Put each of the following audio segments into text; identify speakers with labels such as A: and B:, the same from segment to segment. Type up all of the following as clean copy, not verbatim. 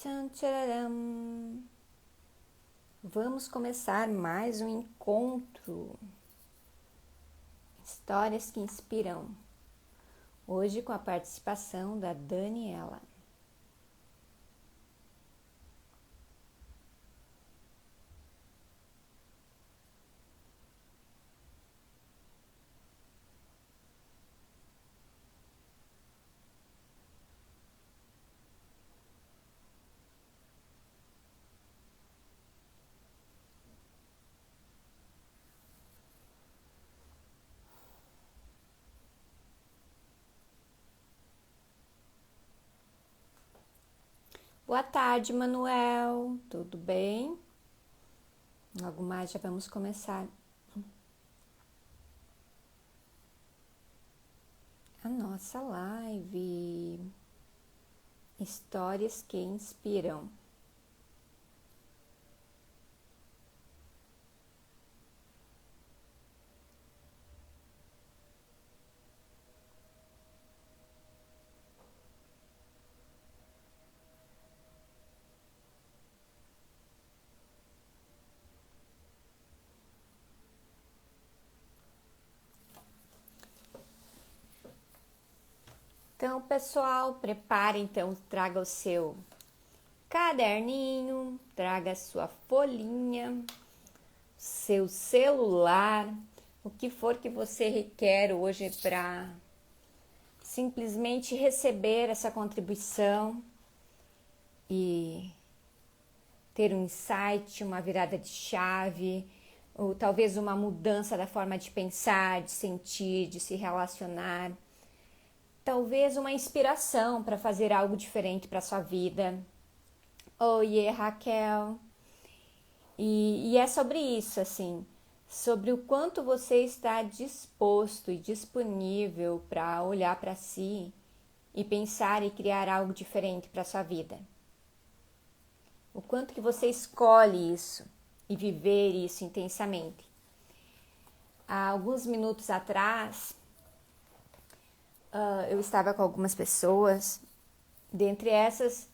A: Tchan, tchararam. Vamos começar mais um encontro. Histórias que inspiram. Hoje com a participação da Daniela. Boa tarde, Manuel. Tudo bem? Logo mais já vamos começar a nossa live. Histórias que inspiram. Então, pessoal, prepare então, traga o seu caderninho, traga a sua folhinha, seu celular, o que for que você requer hoje para simplesmente receber essa contribuição e ter um insight, uma virada de chave, ou talvez uma mudança da forma de pensar, de sentir, de se relacionar. Talvez uma inspiração para fazer algo diferente para sua vida. Oiê, Raquel. E é sobre isso, assim, sobre o quanto você está disposto e disponível para olhar para si e pensar e criar algo diferente para sua vida. O quanto que você escolhe isso e viver isso intensamente. Há alguns minutos atrás, eu estava com algumas pessoas, dentre essas,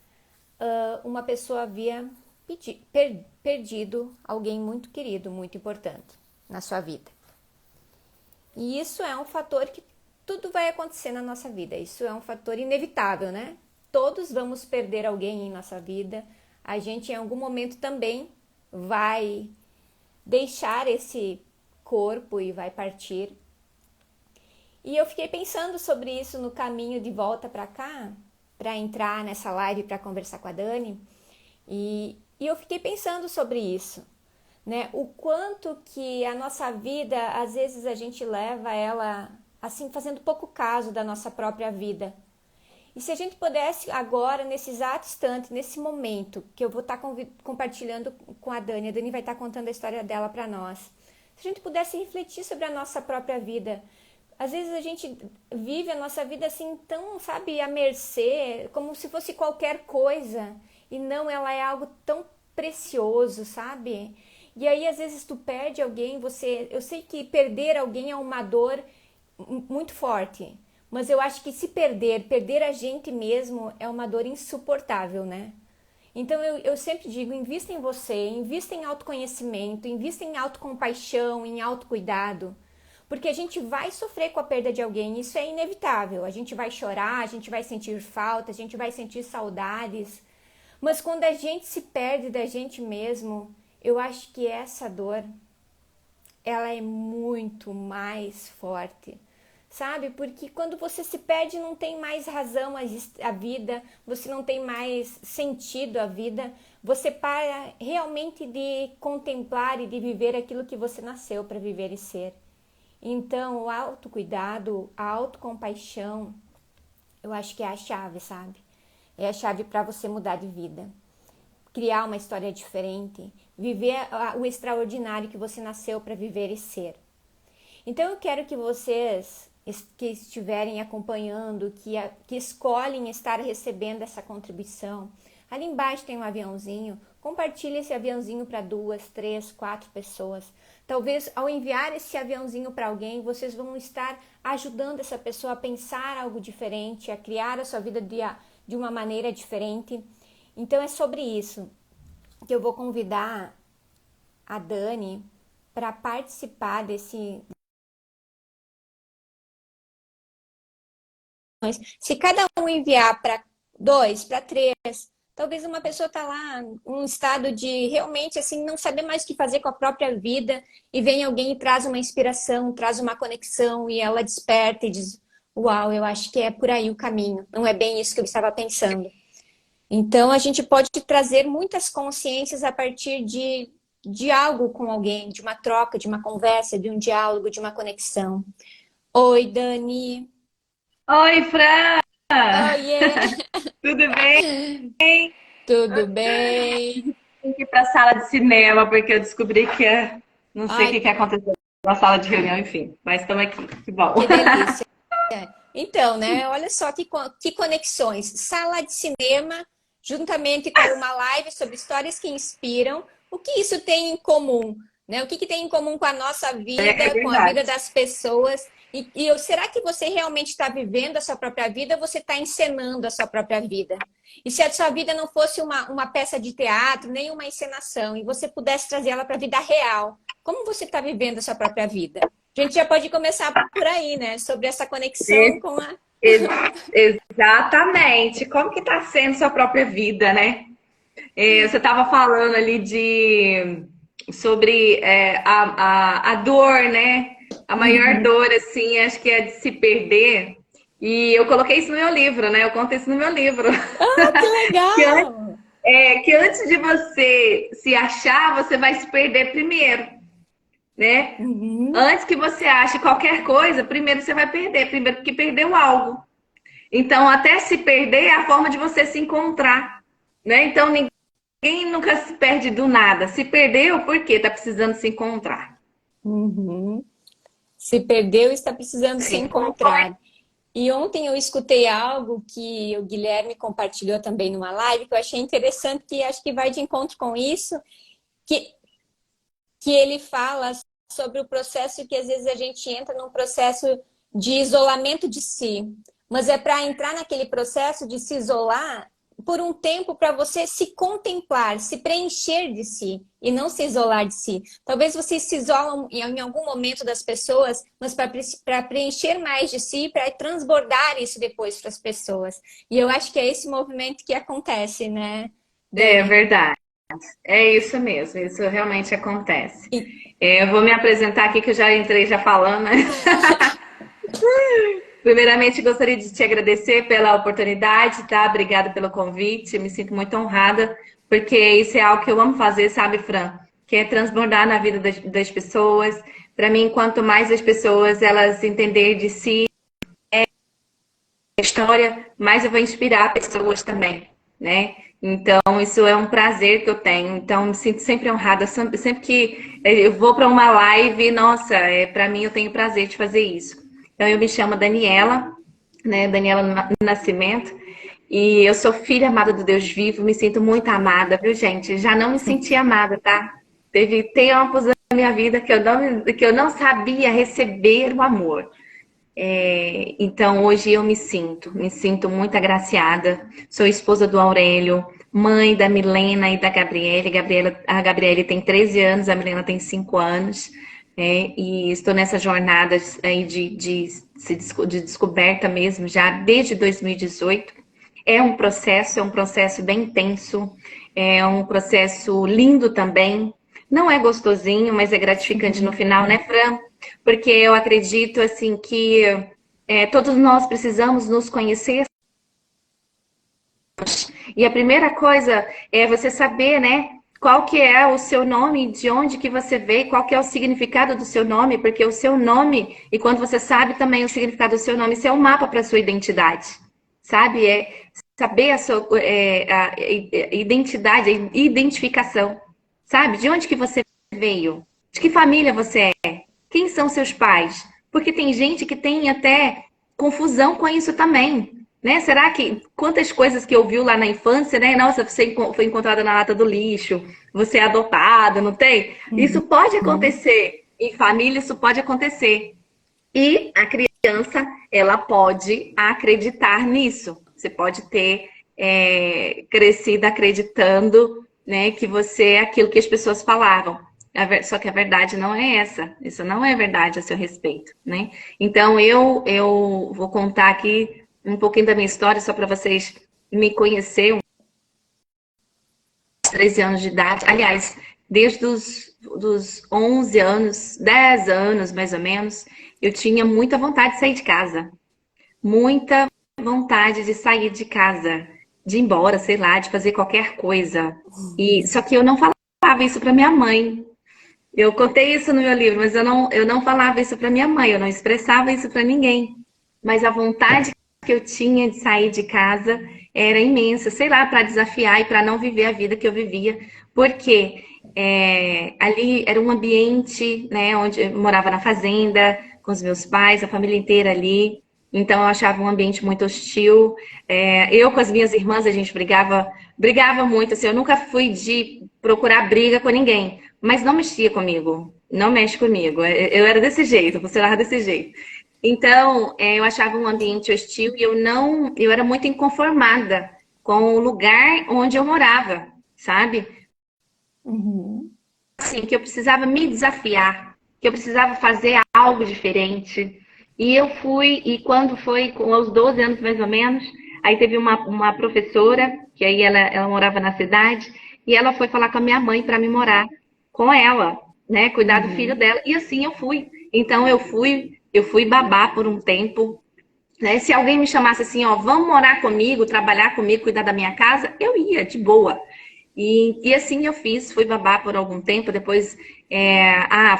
A: uma pessoa havia perdido alguém muito querido, muito importante na sua vida. E isso é um fator que tudo vai acontecer na nossa vida, isso é um fator inevitável, né? Todos vamos perder alguém em nossa vida, a gente em algum momento também vai deixar esse corpo e vai partir. E eu fiquei pensando sobre isso no caminho de volta para cá, para entrar nessa live para conversar com a Dani, e eu fiquei pensando sobre isso, né? O quanto que a nossa vida, às vezes a gente leva ela assim, fazendo pouco caso da nossa própria vida. E se a gente pudesse agora, nesse exato instante, nesse momento, que eu vou estar compartilhando com a Dani vai estar contando a história dela para nós. Se a gente pudesse refletir sobre a nossa própria vida. Às vezes a gente vive a nossa vida assim tão, sabe, à mercê, como se fosse qualquer coisa. E não, ela é algo tão precioso, sabe? E aí às vezes tu perde alguém, eu sei que perder alguém é uma dor muito forte. Mas eu acho que se perder a gente mesmo é uma dor insuportável, né? Então eu sempre digo, invista em você, invista em autoconhecimento, invista em autocompaixão, em autocuidado. Porque a gente vai sofrer com a perda de alguém, isso é inevitável. A gente vai chorar, a gente vai sentir falta, a gente vai sentir saudades. Mas quando a gente se perde da gente mesmo, eu acho que essa dor, ela é muito mais forte. Sabe? Porque quando você se perde, não tem mais razão a vida, você não tem mais sentido a vida, você para realmente de contemplar e de viver aquilo que você nasceu para viver e ser. Então, o autocuidado, a autocompaixão, eu acho que é a chave, sabe? É a chave para você mudar de vida. Criar uma história diferente, viver o extraordinário que você nasceu para viver e ser. Então, eu quero que vocês que estiverem acompanhando, que escolhem estar recebendo essa contribuição, ali embaixo tem um aviãozinho, compartilhe esse aviãozinho para 2, 3, 4 pessoas. Talvez ao enviar esse aviãozinho para alguém, vocês vão estar ajudando essa pessoa a pensar algo diferente, a criar a sua vida de uma maneira diferente. Então é sobre isso que eu vou convidar a Dani para participar desse. Se cada um enviar para dois, para três, talvez uma pessoa está lá num estado de realmente assim não saber mais o que fazer com a própria vida e vem alguém e traz uma inspiração, traz uma conexão e ela desperta e diz: Uau, eu acho que é por aí o caminho. Não é bem isso que eu estava pensando. Então a gente pode trazer muitas consciências a partir de algo com alguém, de uma troca, de uma conversa, de um diálogo, de uma conexão. Oi, Dani.
B: Oi, Fran!
A: Oiê,
B: Tudo bem?
A: tudo bem?
B: Tenho que ir para a sala de cinema porque eu descobri não sei o
A: Ai,
B: que aconteceu na sala de reunião, enfim. Mas estamos aqui, que bom.
A: que delícia. Então, né? Olha só que conexões. Sala de cinema, juntamente com uma live sobre histórias que inspiram. O que isso tem em comum? Né? O que tem em comum com a nossa
B: É
A: vida, com a vida
B: verdade.
A: das pessoas? Será que você realmente está vivendo a sua própria vida ou você está encenando a sua própria vida? E se a sua vida não fosse uma peça de teatro, nem uma encenação, e você pudesse trazer ela para a vida real, como você está vivendo a sua própria vida? A gente já pode começar por aí, né? Sobre essa conexão
B: E-
A: com a.
B: Exatamente. Como que está sendo sua própria vida, né? Você estava falando ali sobre a dor, né? A maior
A: Uhum.
B: dor, assim, acho que é de se perder. E eu coloquei isso no meu livro, né? Eu conto isso no meu livro.
A: Ah, que
B: Que antes,
A: legal!
B: que antes de você se achar, você vai se perder primeiro, né?
A: Uhum.
B: Antes que você ache qualquer coisa, primeiro você vai perder, primeiro porque perdeu algo. Então, até se perder é a forma de você se encontrar, né? Então, ninguém nunca se perde do nada. Se perdeu, por quê? Tá precisando se encontrar.
A: Uhum. Se perdeu, está precisando se
B: Sim, como é?
A: encontrar. E ontem eu escutei algo que o Guilherme compartilhou também numa live, que eu achei interessante, que acho que vai de encontro com isso, que, que ele fala sobre o processo que às vezes a gente entra num processo de isolamento de si. Mas é para entrar naquele processo de se isolar por um tempo para você se contemplar, se preencher de si e não se isolar de si. Talvez vocês se isolam em algum momento das pessoas, mas para preencher mais de si, para transbordar isso depois para as pessoas. E eu acho que é esse movimento que acontece, né,
B: É
A: Dani?
B: verdade. É isso mesmo. Isso realmente acontece.
A: E,
B: Eu vou me apresentar aqui, que eu já entrei já falando, né? Primeiramente, gostaria de te agradecer pela oportunidade, tá? Obrigada pelo convite. Me sinto muito honrada, porque isso é algo que eu amo fazer, sabe, Fran? Que é transbordar na vida das pessoas. Para mim, quanto mais as pessoas elas entenderem de si, a história, mais eu vou inspirar pessoas também, né? Então, isso é um prazer que eu tenho. Então, me sinto sempre honrada. Sempre que eu vou para uma live, nossa, para mim eu tenho prazer de fazer isso. Então, eu me chamo Daniela, né? Daniela Nascimento. E eu sou filha amada do Deus vivo, me sinto muito amada, viu, gente? Já não me senti amada, tá? Teve tempos na minha vida que eu não sabia receber o amor. Então, hoje eu me sinto muito agraciada. Sou esposa do Aurélio, mãe da Milena e da Gabriele. A Gabriele tem 13 anos, a Milena tem 5 anos. E estou nessa jornada aí de descoberta mesmo, já desde 2018. É um processo bem intenso, é um processo lindo também. Não é gostosinho, mas é gratificante no
A: uhum,
B: final, né, Fran? Porque eu acredito assim que todos nós precisamos nos conhecer. E a primeira coisa é você saber, né, qual que é o seu nome, de onde que você veio, qual que é o significado do seu nome, porque o seu nome, e quando você sabe também o significado do seu nome, isso é um mapa para a sua identidade, sabe? É saber a identidade, a identificação, sabe? De onde que você veio, de que família você é, quem são seus pais, porque tem gente que tem até confusão com isso também. Né? Será que quantas coisas que ouviu lá na infância, né? Nossa, você foi encontrada na lata do lixo, você é adotado, não tem? Isso pode
A: uhum.
B: acontecer. Em família, isso pode acontecer. E a criança, ela pode acreditar nisso. Você pode ter crescida acreditando, né, que você é aquilo que as pessoas falavam. Só que a verdade não é essa. Isso não é verdade a seu respeito, né? Então, eu vou contar aqui um pouquinho da minha história, só para vocês me conhecerem. 13 anos de idade. Aliás, desde dos 11 anos, 10 anos mais ou menos, eu tinha muita vontade de sair de casa. Muita vontade de sair de casa, de ir embora, sei lá, de fazer qualquer coisa. Só que eu não falava isso para minha mãe. Eu contei isso no meu livro, mas eu não falava isso para minha mãe, eu não expressava isso para ninguém. Mas a vontade que eu tinha de sair de casa era imensa, sei lá, para desafiar e para não viver a vida que eu vivia, porque ali era um ambiente, né, onde eu morava na fazenda, com os meus pais, a família inteira ali. Então eu achava um ambiente muito hostil. Eu com as minhas irmãs, a gente brigava muito. Assim, eu nunca fui de procurar briga com ninguém, mas não mexia comigo. Não mexe comigo. Eu era desse jeito, funcionava desse jeito. Então, eu achava um ambiente hostil e eu era muito inconformada com o lugar onde eu morava, sabe?
A: Uhum.
B: Assim, que eu precisava me desafiar, que eu precisava fazer algo diferente. E eu fui, e quando foi com os 12 anos mais ou menos, aí teve uma professora, que aí ela morava na cidade, e ela foi falar com a minha mãe para me morar com ela, né? Cuidar do filho
A: Uhum.
B: dela. E assim eu fui. Então eu fui babá por um tempo, né? Se alguém me chamasse assim, ó, vamos morar comigo, trabalhar comigo, cuidar da minha casa, eu ia, de boa. E assim eu fiz, fui babá por algum tempo, depois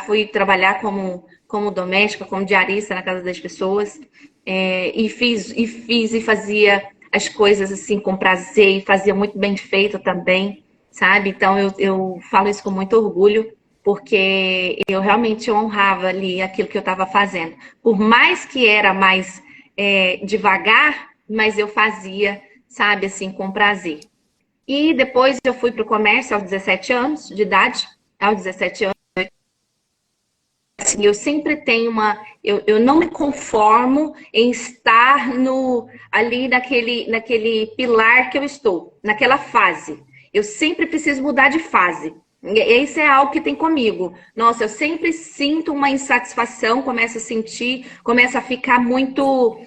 B: fui trabalhar como doméstica, como diarista na casa das pessoas, e fazia as coisas assim com prazer, e fazia muito bem feito também, sabe? Então eu falo isso com muito orgulho, porque eu realmente honrava ali aquilo que eu estava fazendo. Por mais que era mais devagar, mas eu fazia, sabe, assim, com prazer. E depois eu fui para o comércio aos 17 anos de idade. Aos 17 anos, assim, eu sempre tenho uma. Eu não me conformo em estar ali naquele pilar que eu estou, naquela fase. Eu sempre preciso mudar de fase. Isso é algo que tem comigo. Nossa, eu sempre sinto uma insatisfação, começo a sentir, começo a ficar muito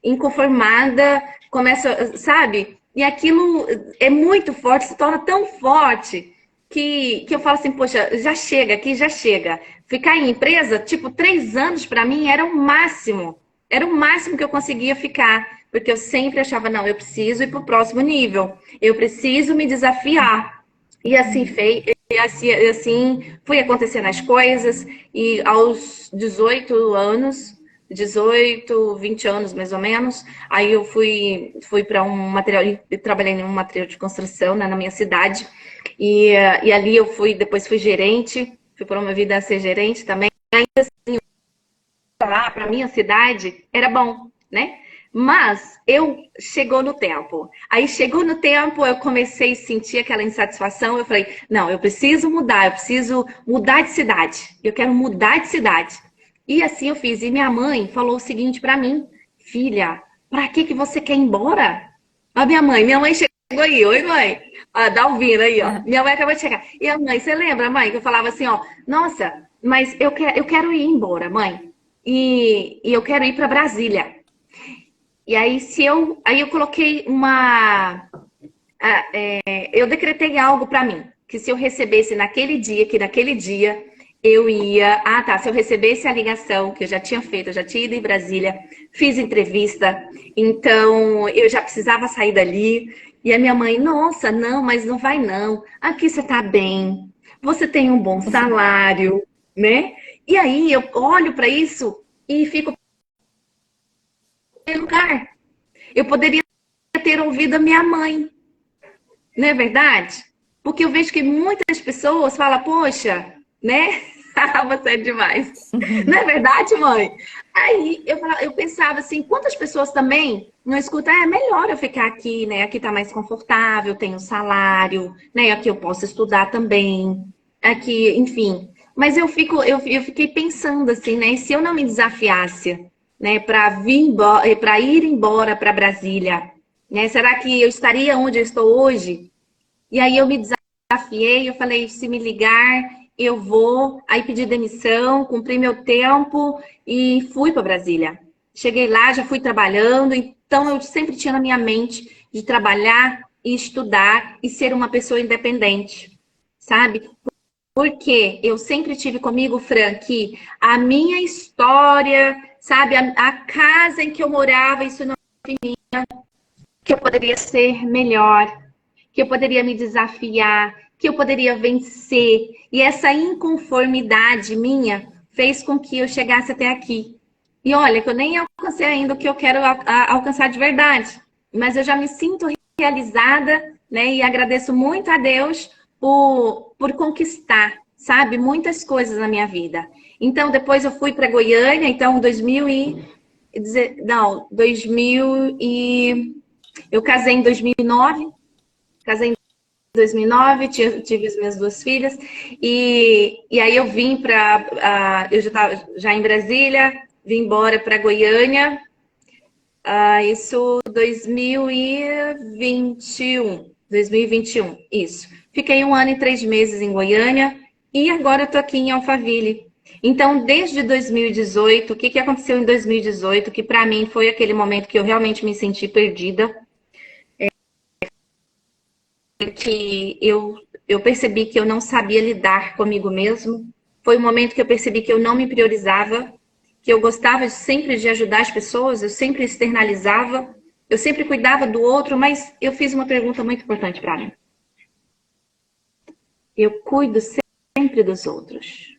B: inconformada, começo, sabe? E aquilo é muito forte, se torna tão forte que eu falo assim, poxa, já chega aqui, já chega. Ficar em empresa, tipo, 3 anos para mim era o máximo. Era o máximo que eu conseguia ficar. Porque eu sempre achava, não, eu preciso ir para o próximo nível. Eu preciso me desafiar. E assim, assim fui acontecendo as coisas. E aos 18 anos, 18, 20 anos mais ou menos, aí eu fui para um material, eu trabalhei em um material de construção, né, na minha cidade. E ali depois fui gerente, fui promovida a ser gerente também. Lá para minha cidade era bom, né? Mas chegou no tempo. Aí chegou no tempo, eu comecei a sentir aquela insatisfação. Eu falei, não, eu preciso mudar de cidade. Eu quero mudar de cidade. E assim eu fiz. E minha mãe falou o seguinte para mim, filha, para que você quer ir embora? A minha mãe chegou aí, oi mãe. Dá um vindo aí, ó. Minha mãe acabou de chegar. E a mãe, você lembra, mãe, que eu falava assim, ó, nossa, mas eu quero ir embora, mãe. E eu quero ir para Brasília. E aí eu coloquei eu decretei algo para mim, que se eu recebesse naquele dia, que naquele dia eu ia, se eu recebesse a ligação que eu já tinha feito, eu já tinha ido em Brasília, fiz entrevista, então eu já precisava sair dali. E a minha mãe, nossa, não, mas não vai não. Aqui você tá bem, você tem um bom salário, né? E aí eu olho para isso e fico em lugar. Eu poderia ter ouvido a minha mãe, não é verdade? Porque eu vejo que muitas pessoas falam, poxa, né? Você é demais. Não é verdade, mãe? Aí eu pensava assim, quantas pessoas também não escutam, é melhor eu ficar aqui, né? Aqui tá mais confortável, tenho salário, né? Aqui eu posso estudar também. Aqui, enfim. Mas eu fiquei pensando assim, né? E se eu não me desafiasse, né, para ir embora para Brasília, Né? Será que eu estaria onde eu estou hoje? E aí eu me desafiei, eu falei, se me ligar, eu vou. Aí pedi demissão, cumpri meu tempo e fui para Brasília. Cheguei lá, já fui trabalhando, então eu sempre tinha na minha mente de trabalhar e estudar e ser uma pessoa independente, sabe? Porque eu sempre tive comigo, Fran, que a minha história, sabe, a casa em que eu morava, isso não que eu poderia ser melhor, que eu poderia me desafiar, que eu poderia vencer. E essa inconformidade minha fez com que eu chegasse até aqui. E olha, que eu nem alcancei ainda o que eu quero alcançar de verdade, mas eu já me sinto realizada, né? E agradeço muito a Deus por conquistar, sabe, muitas coisas na minha vida. Então, depois eu fui para Goiânia, então, 2000 e eu casei em 2009, casei em 2009, tive as minhas duas filhas, e aí eu vim para. Eu já estava já em Brasília, vim embora para Goiânia, isso 2021. 2021, isso. Fiquei 1 ano e 3 meses em Goiânia, e agora eu estou aqui em Alphaville. Então, desde 2018, o que aconteceu em 2018, que para mim foi aquele momento que eu realmente me senti perdida, que eu percebi que eu não sabia lidar comigo mesmo. Foi um momento que eu percebi que eu não me priorizava, que eu gostava sempre de ajudar as pessoas, eu sempre externalizava, eu sempre cuidava do outro, mas eu fiz uma pergunta muito importante para mim. Eu cuido sempre dos outros.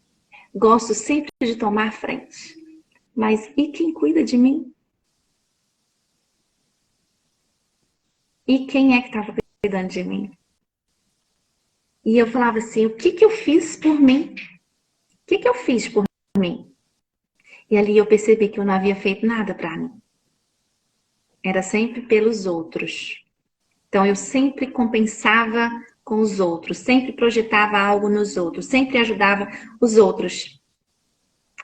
B: Gosto sempre de tomar frente. Mas e quem cuida de mim? E quem é que estava cuidando de mim? E eu falava assim, o que eu fiz por mim? O que eu fiz por mim? E ali eu percebi que eu não havia feito nada para mim. Era sempre pelos outros. Então eu sempre compensava com os outros, sempre projetava algo nos outros, sempre ajudava os outros.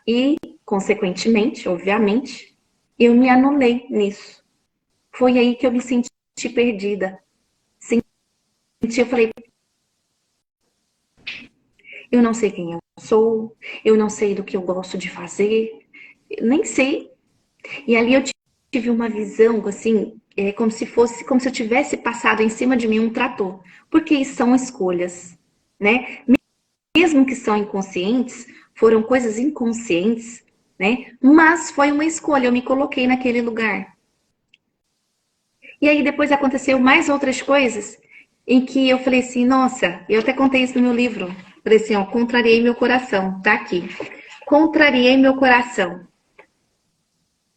B: E, consequentemente, obviamente, eu me anulei nisso. Foi aí que eu me senti perdida. Eu falei, eu não sei quem eu sou, eu não sei do que eu gosto de fazer, nem sei. E ali eu tive uma visão, assim, como se eu tivesse passado em cima de mim um trator. Porque são escolhas, né? Mesmo que são inconscientes, foram coisas inconscientes, né? Mas foi uma escolha, eu me coloquei naquele lugar. E aí depois aconteceu mais outras coisas em que eu falei assim, nossa, eu até contei isso no meu livro. Falei assim, ó, contrariei meu coração, tá aqui. Contrariei meu coração.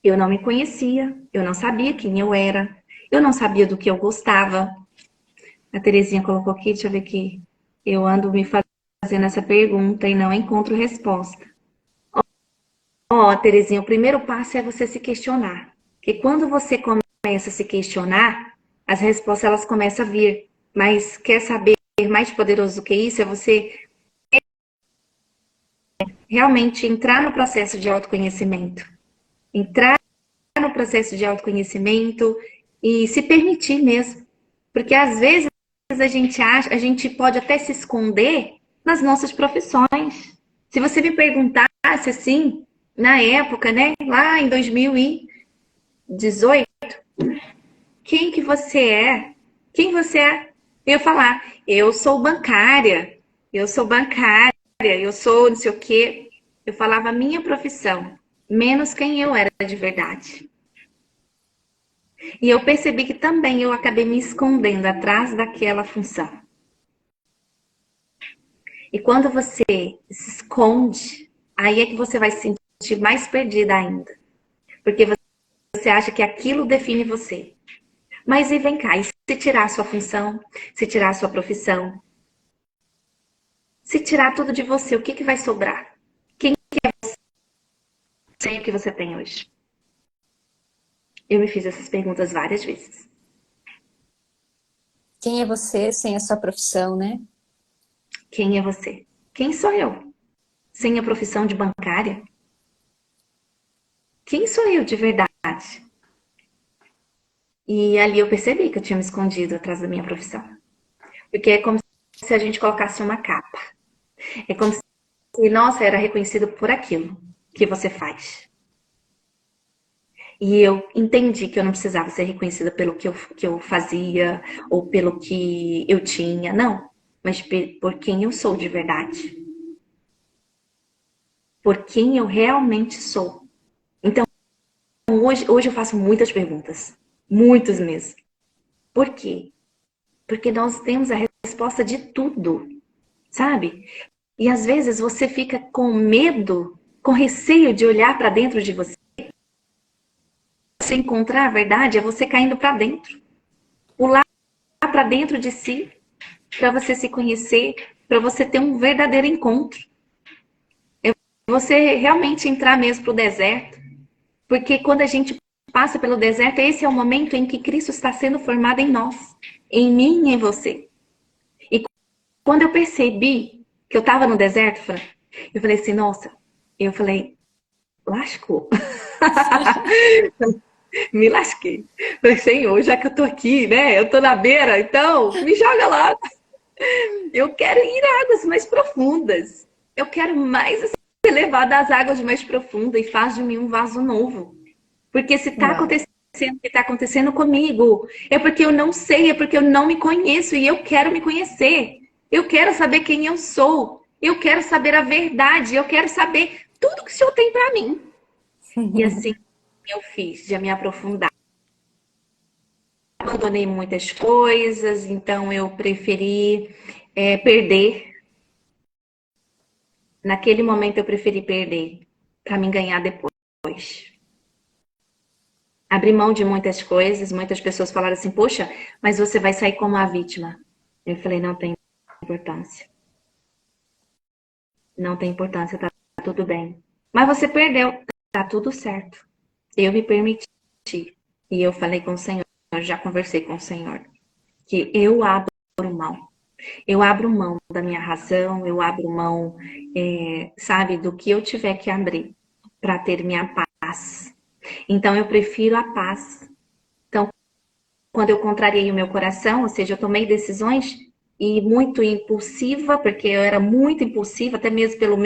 B: Eu não me conhecia, eu não sabia quem eu era, eu não sabia do que eu gostava. A Terezinha colocou aqui, deixa eu ver aqui. Eu ando me fazendo essa pergunta e não encontro resposta. Ó, Terezinha, o primeiro passo é você se questionar. Porque quando você começa a se questionar, as respostas elas começam a vir. Mas quer saber mais poderoso do que isso? É você realmente entrar no processo de autoconhecimento. Entrar no processo de autoconhecimento e se permitir mesmo. Porque às vezes a gente pode até se esconder nas nossas profissões. Se você me perguntasse assim, na época, né, lá em 2018, quem que você é? Quem você é? Eu ia falar, eu sou bancária, eu sou não sei o quê. Eu falava a minha profissão, menos quem eu era de verdade. E eu percebi que também eu acabei me escondendo atrás daquela função. E quando você se esconde, aí é que você vai se sentir mais perdida ainda. Porque você acha que aquilo define você. Mas e vem cá, e se tirar a sua função, se tirar a sua profissão, se tirar tudo de você, o que vai sobrar? Quem que é você sem o que você tem hoje? Eu me fiz essas perguntas várias vezes.
A: Quem é você sem a sua profissão, né?
B: Quem é você? Quem sou eu? Sem a profissão de bancária? Quem sou eu de verdade? E ali eu percebi que eu tinha me escondido atrás da minha profissão. Porque é como se a gente colocasse uma capa. É como se, nossa, era reconhecido por aquilo que você faz. E eu entendi que eu não precisava ser reconhecida pelo que eu fazia ou pelo que eu tinha, não. Mas por quem eu sou de verdade. Por quem eu realmente sou. Então, hoje eu faço muitas perguntas. Muitas mesmo. Por quê? Porque nós temos a resposta de tudo, sabe? E às vezes você fica com medo, com receio de olhar para dentro de você. Você encontrar a verdade é você caindo para dentro. Pular para dentro de si, para você se conhecer, para você ter um verdadeiro encontro. É você realmente entrar mesmo para o deserto. Porque quando a gente passa pelo deserto, esse é o momento em que Cristo está sendo formado em nós, em mim e em você. E quando eu percebi que eu estava no deserto, Fran, eu falei assim, nossa, eu falei, lascou. Me lasquei. Falei, Senhor, já que eu tô aqui, né? Eu tô na beira, então me joga lá. Eu quero ir a águas mais profundas. Eu quero mais ser levada às águas mais profundas e faz de mim um vaso novo. Porque se tá
A: Uau.
B: acontecendo o que está acontecendo comigo, é porque eu não sei, é porque eu não me conheço e eu quero me conhecer. Eu quero saber quem eu sou. Eu quero saber a verdade. Eu quero saber tudo que o Senhor tem para mim. E assim eu fiz, de me aprofundar. Abandonei muitas coisas, então eu preferi perder. Naquele momento eu preferi perder para me ganhar depois. Abri mão de muitas coisas, muitas pessoas falaram assim, poxa, mas você vai sair como a vítima. Eu falei, não tem importância. Não tem importância, tá tudo bem. Mas você perdeu, tá tudo certo. Eu me permiti. E eu falei com o Senhor, eu já conversei com o Senhor, que eu abro mão. Eu abro mão da minha razão, eu abro mão, sabe, do que eu tiver que abrir para ter minha paz. Então eu prefiro a paz. Então, quando eu contrariei o meu coração, ou seja, eu tomei decisões e muito impulsiva, porque eu era muito impulsiva, até mesmo pelo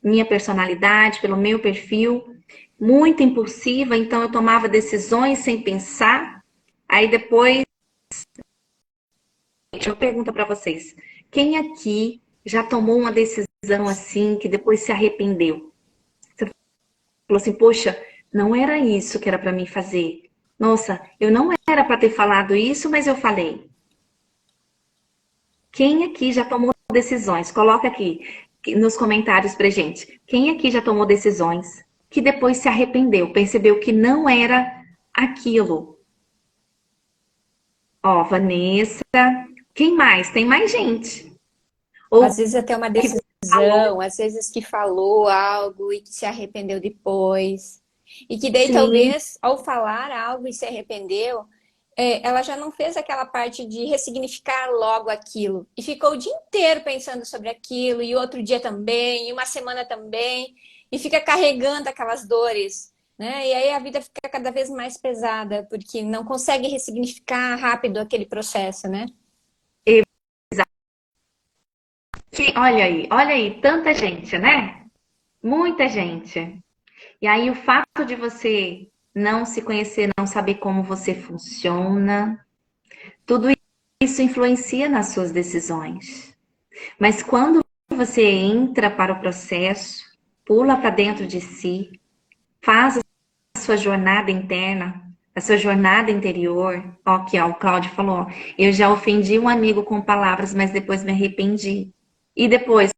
B: minha personalidade, pelo meu perfil, muito impulsiva, então eu tomava decisões sem pensar. Aí depois, eu pergunto para vocês, quem aqui já tomou uma decisão assim que depois se arrependeu? Você falou assim, poxa, não era isso que era para mim fazer. Nossa, eu não era para ter falado isso, mas eu falei. Quem aqui já tomou decisões? Coloca aqui nos comentários pra gente. Quem aqui já tomou decisões que depois se arrependeu, percebeu que não era aquilo? Ó, Vanessa. Quem mais? Tem mais gente.
A: Às
B: Ou
A: vezes até uma
B: que falou.
A: decisão, às vezes que falou algo e que se arrependeu depois. E que daí
B: Sim,
A: talvez ao falar algo e se arrependeu, ela já não fez aquela parte de ressignificar logo aquilo. E ficou o dia inteiro pensando sobre aquilo, e outro dia também, e uma semana também, e fica carregando aquelas dores, né? E aí a vida fica cada vez mais pesada, porque não consegue ressignificar rápido aquele processo, né?
B: olha aí, tanta gente, né? Muita gente. E aí o fato de você não se conhecer, não saber como você funciona, tudo isso influencia nas suas decisões. Mas quando você entra para o processo, pula para dentro de si, faz a sua jornada interna, a sua jornada interior. Ó, aqui, ó, o Cláudio falou, ó, eu já ofendi um amigo com palavras, mas depois me arrependi. E depois,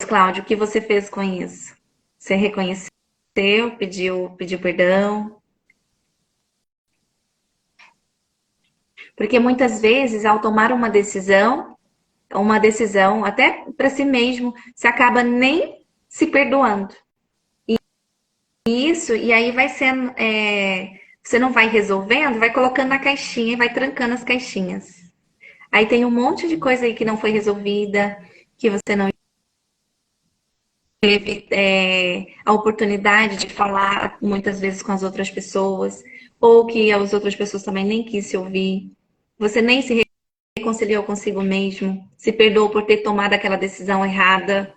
B: Cláudio, o que você fez com isso? Você reconheceu, pediu perdão? Porque muitas vezes, ao tomar uma decisão até para si mesmo, você acaba nem se perdoando. Isso, e aí vai sendo. Você não vai resolvendo, vai colocando na caixinha e vai trancando as caixinhas. Aí tem um monte de coisa aí que não foi resolvida, que você não teve a oportunidade de falar muitas vezes com as outras pessoas. ou que as outras pessoas também nem quis se ouvir. Você nem se reconciliou consigo mesmo, se perdoou por ter tomado aquela decisão errada.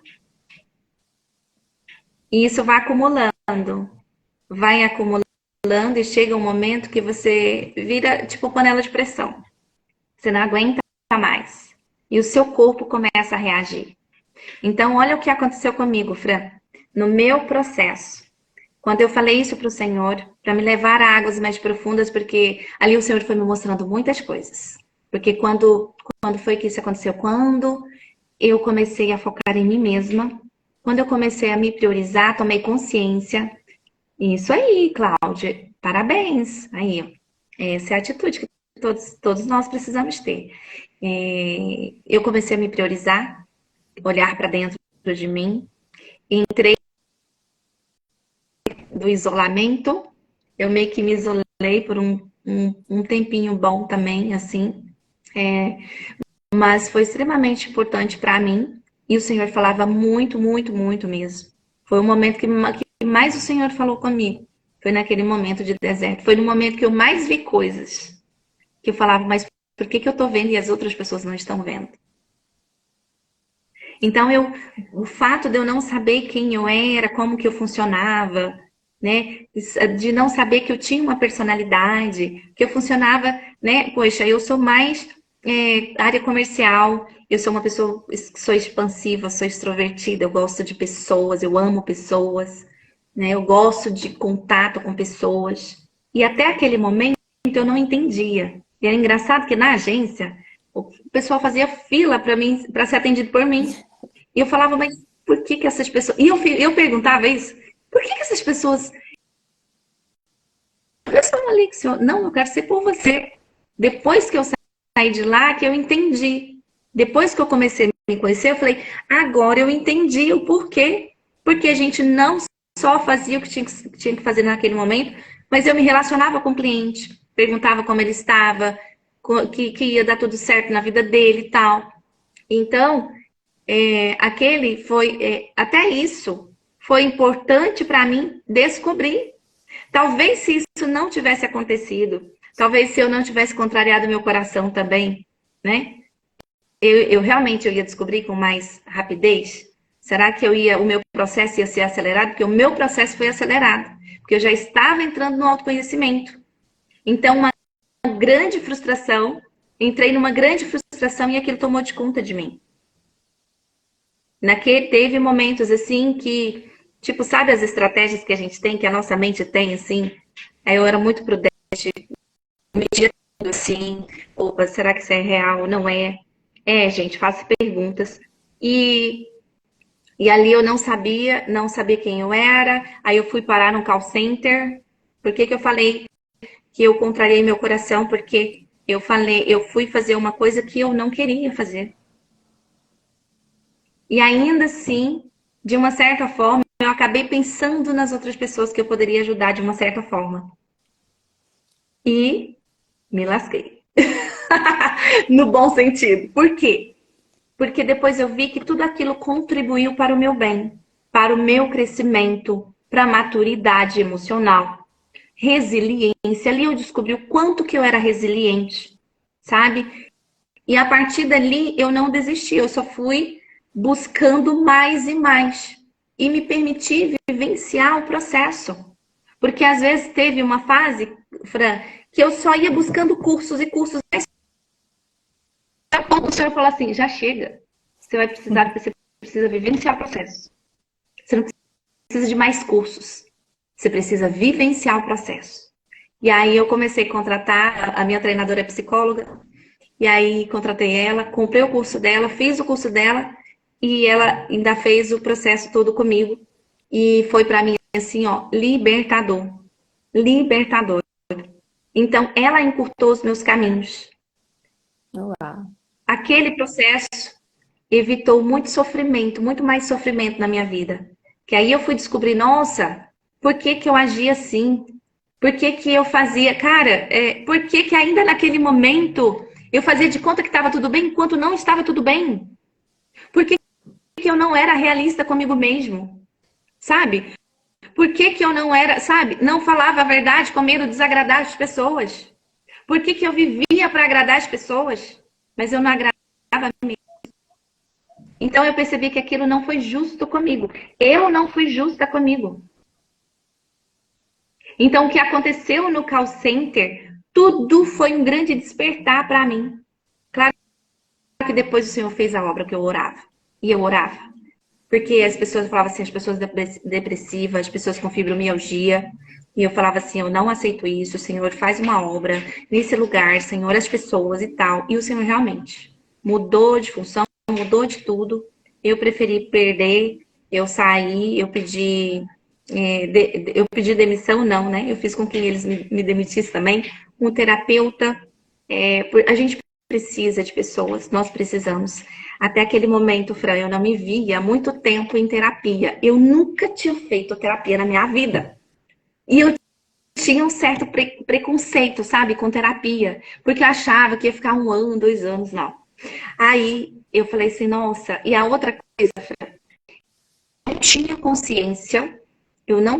B: E isso vai acumulando e chega um momento que você vira tipo panela de pressão. Você não aguenta mais. E o seu corpo começa a reagir. Então, olha o que aconteceu comigo, Fran. No meu processo, quando eu falei isso para o Senhor, para me levar a águas mais profundas, porque ali o Senhor foi me mostrando muitas coisas. Porque quando foi que isso aconteceu? Quando eu comecei a focar em mim mesma, quando eu comecei a me priorizar, tomei consciência. Isso aí, Cláudia, parabéns. Aí, essa é a atitude que todos nós precisamos ter. Eu comecei a me priorizar, olhar para dentro de mim, entrei do isolamento, eu meio que me isolei por um tempinho bom também, assim, mas foi extremamente importante para mim, e o Senhor falava muito, muito, muito mesmo. Foi o momento que mais o Senhor falou comigo, foi naquele momento de deserto, foi no momento que eu mais vi coisas, que eu falava, mas por que eu tô vendo e as outras pessoas não estão vendo? Então, o fato de eu não saber quem eu era, como que eu funcionava, né? De não saber que eu tinha uma personalidade, que eu funcionava, né? Poxa, eu sou mais área comercial, eu sou uma pessoa que sou expansiva, sou extrovertida, eu gosto de pessoas, eu amo pessoas, né? Eu gosto de contato com pessoas. E até aquele momento eu não entendia. E era engraçado que na agência o pessoal fazia fila para mim, para ser atendido por mim. E eu falava, mas por que essas pessoas. E eu perguntava isso, por que essas pessoas. Eu estava ali, que senhor. Não, eu quero ser por você. Depois que eu saí de lá, que eu entendi. Depois que eu comecei a me conhecer, eu falei, agora eu entendi o porquê. Porque a gente não só fazia o que tinha que fazer naquele momento, mas eu me relacionava com o cliente, perguntava como ele estava, que ia dar tudo certo na vida dele e tal. Então, aquele foi, até isso foi importante para mim descobrir. Talvez se isso não tivesse acontecido, talvez se eu não tivesse contrariado meu coração também, né? Eu realmente eu ia descobrir com mais rapidez. Será que o meu processo ia ser acelerado? Porque o meu processo foi acelerado, porque eu já estava entrando no autoconhecimento. Então, uma grande frustração, entrei numa grande frustração e aquilo tomou de conta de mim. Teve momentos assim que, tipo, sabe as estratégias que a gente tem, que a nossa mente tem, assim? Aí eu era muito prudente, media tudo assim, opa, será que isso é real? Não é? Gente, faço perguntas. E ali eu não sabia quem eu era, aí eu fui parar no call center. Por que eu falei que eu contrariei meu coração? Porque eu fui fazer uma coisa que eu não queria fazer. E ainda assim, de uma certa forma, eu acabei pensando nas outras pessoas que eu poderia ajudar de uma certa forma. E me lasquei. No bom sentido. Por quê? Porque depois eu vi que tudo aquilo contribuiu para o meu bem, para o meu crescimento, para a maturidade emocional, resiliência. Ali eu descobri o quanto que eu era resiliente, sabe? E a partir dali eu não desisti, eu só fui buscando mais e mais. E me permiti vivenciar o processo. Porque às vezes teve uma fase, Fran, que eu só ia buscando cursos e cursos. A ponto o senhor falou assim, já chega. Você precisa vivenciar o processo. Você não precisa de mais cursos. Você precisa vivenciar o processo. E aí eu comecei a contratar, a minha treinadora é psicóloga, e aí contratei ela, comprei o curso dela, fiz o curso dela, e ela ainda fez o processo todo comigo. E foi para mim assim, ó, libertador. Libertador. Então, ela encurtou os meus caminhos.
A: Uau.
B: Aquele processo evitou muito sofrimento, muito mais sofrimento na minha vida. Que aí eu fui descobrir, nossa, por que que eu agia assim? Por que que eu fazia? Cara, por que que ainda naquele momento eu fazia de conta que estava tudo bem, enquanto não estava tudo bem? Por que que eu não era realista comigo mesmo? Sabe? Por que que eu não era, sabe, não falava a verdade com medo de desagradar as pessoas? Por que que eu vivia para agradar as pessoas? Mas eu não agradava a mim. Então eu percebi que aquilo não foi justo comigo. Eu não fui justa comigo. Então o que aconteceu no call center, tudo foi um grande despertar para mim. Claro que depois o Senhor fez a obra que eu orava. E eu orava. Porque as pessoas falavam assim, as pessoas depressivas, as pessoas com fibromialgia. E eu falava assim, eu não aceito isso, o Senhor faz uma obra nesse lugar, Senhor, as pessoas e tal. E o Senhor realmente mudou de função, mudou de tudo. Eu preferi perder, eu saí, eu pedi demissão, não, né? Eu fiz com que eles me demitissem também. Um terapeuta, a gente precisa de pessoas, nós precisamos. Até aquele momento, Fran, eu não me via há muito tempo em terapia. Eu nunca tinha feito terapia na minha vida. E eu tinha um certo preconceito, sabe, com terapia. Porque eu achava que ia ficar 1 ano, 2 anos, não. Aí eu falei assim, nossa. E a outra coisa, Fran, eu não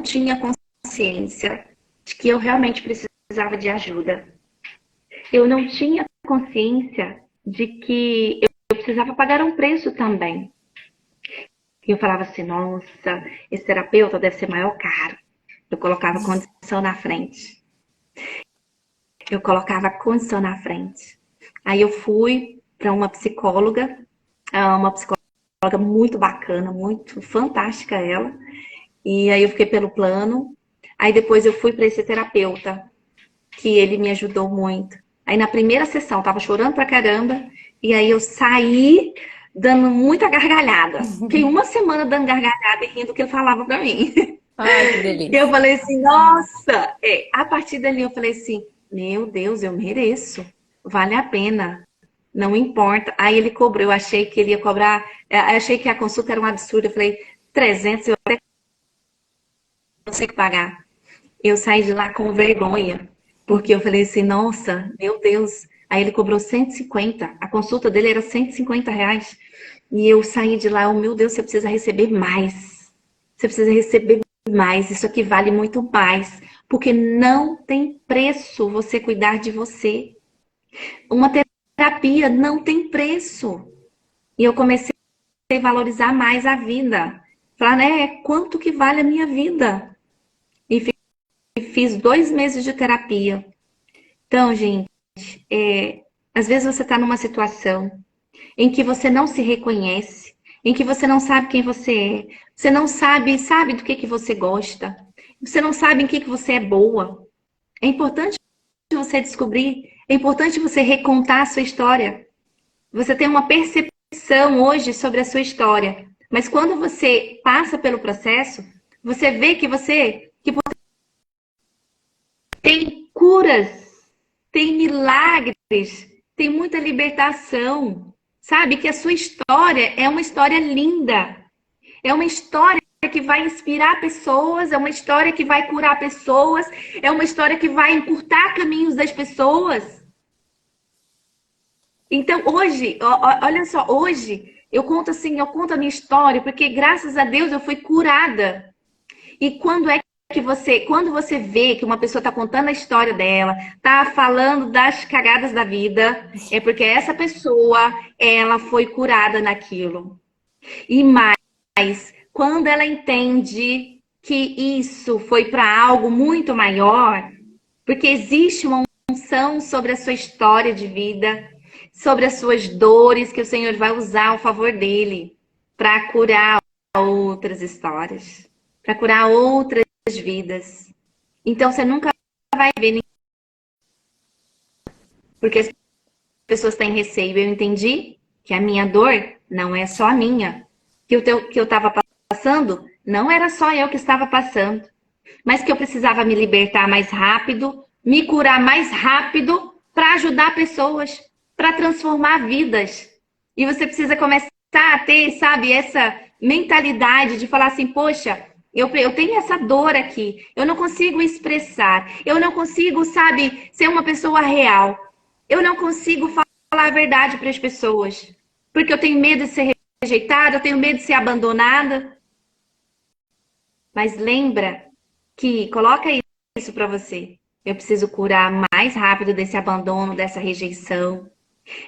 B: tinha consciência de que eu realmente precisava de ajuda. Eu não tinha consciência de que eu precisava pagar um preço também. E eu falava assim, nossa, esse terapeuta deve ser maior caro. Eu colocava condição na frente. Eu colocava condição na frente. Aí eu fui para uma psicóloga muito bacana, muito fantástica ela. E aí eu fiquei pelo plano. Aí depois eu fui para esse terapeuta, que ele me ajudou muito. Aí na primeira sessão, tava chorando pra caramba, e aí eu saí dando muita gargalhada. Fiquei 1 semana dando gargalhada e rindo o que ele falava pra mim.
A: Ai, que
B: E eu
A: delícia.
B: falei assim, nossa! A partir dali eu falei assim, meu Deus, eu mereço. Vale a pena. Não importa. Aí ele cobrou, eu achei que ele ia cobrar, achei que a consulta era um absurdo. Eu falei, 300, eu até não sei o que pagar. Eu saí de lá com vergonha, porque eu falei assim, nossa, meu Deus. Aí ele cobrou 150, a consulta dele era R$ 150. E eu saí de lá, oh, meu Deus, você precisa receber mais. Você precisa receber mais, isso aqui vale muito mais. Porque não tem preço você cuidar de você. Uma terapia não tem preço. E eu comecei a valorizar mais a vida. Falar, né, quanto que vale a minha vida? E fiz 2 meses de terapia. Então, gente, às vezes você está numa situação em que você não se reconhece, em que você não sabe quem você é, você não sabe do que você gosta, você não sabe em que você é boa. É importante você descobrir, é importante você recontar a sua história. Você tem uma percepção hoje sobre a sua história, mas quando você passa pelo processo, você vê que tem curas, tem milagres, tem muita libertação. Sabe que a sua história é uma história linda. É uma história que vai inspirar pessoas, é uma história que vai curar pessoas, é uma história que vai encurtar caminhos das pessoas. Então, hoje, olha só, hoje eu conto assim, eu conto a minha história, porque graças a Deus eu fui curada. E quando você vê que uma pessoa está contando a história dela, está falando das cagadas da vida, é porque essa pessoa, ela foi curada naquilo. E mais, quando ela entende que isso foi para algo muito maior, porque existe uma unção sobre a sua história de vida, sobre as suas dores que o Senhor vai usar ao favor dele para curar outras histórias, para curar outras vidas. Então você nunca vai ver ninguém, porque as pessoas têm receio. Eu entendi que a minha dor não é só a minha, que eu estava passando não era só eu que estava passando, mas que eu precisava me libertar mais rápido, me curar mais rápido para ajudar pessoas, para transformar vidas. E você precisa começar a ter, sabe, essa mentalidade de falar assim, poxa, eu tenho essa dor aqui, eu não consigo expressar, eu não consigo, sabe, ser uma pessoa real. Eu não consigo falar a verdade para as pessoas, porque eu tenho medo de ser rejeitada, eu tenho medo de ser abandonada. Mas lembra que coloca isso para você. Eu preciso curar mais rápido desse abandono, dessa rejeição,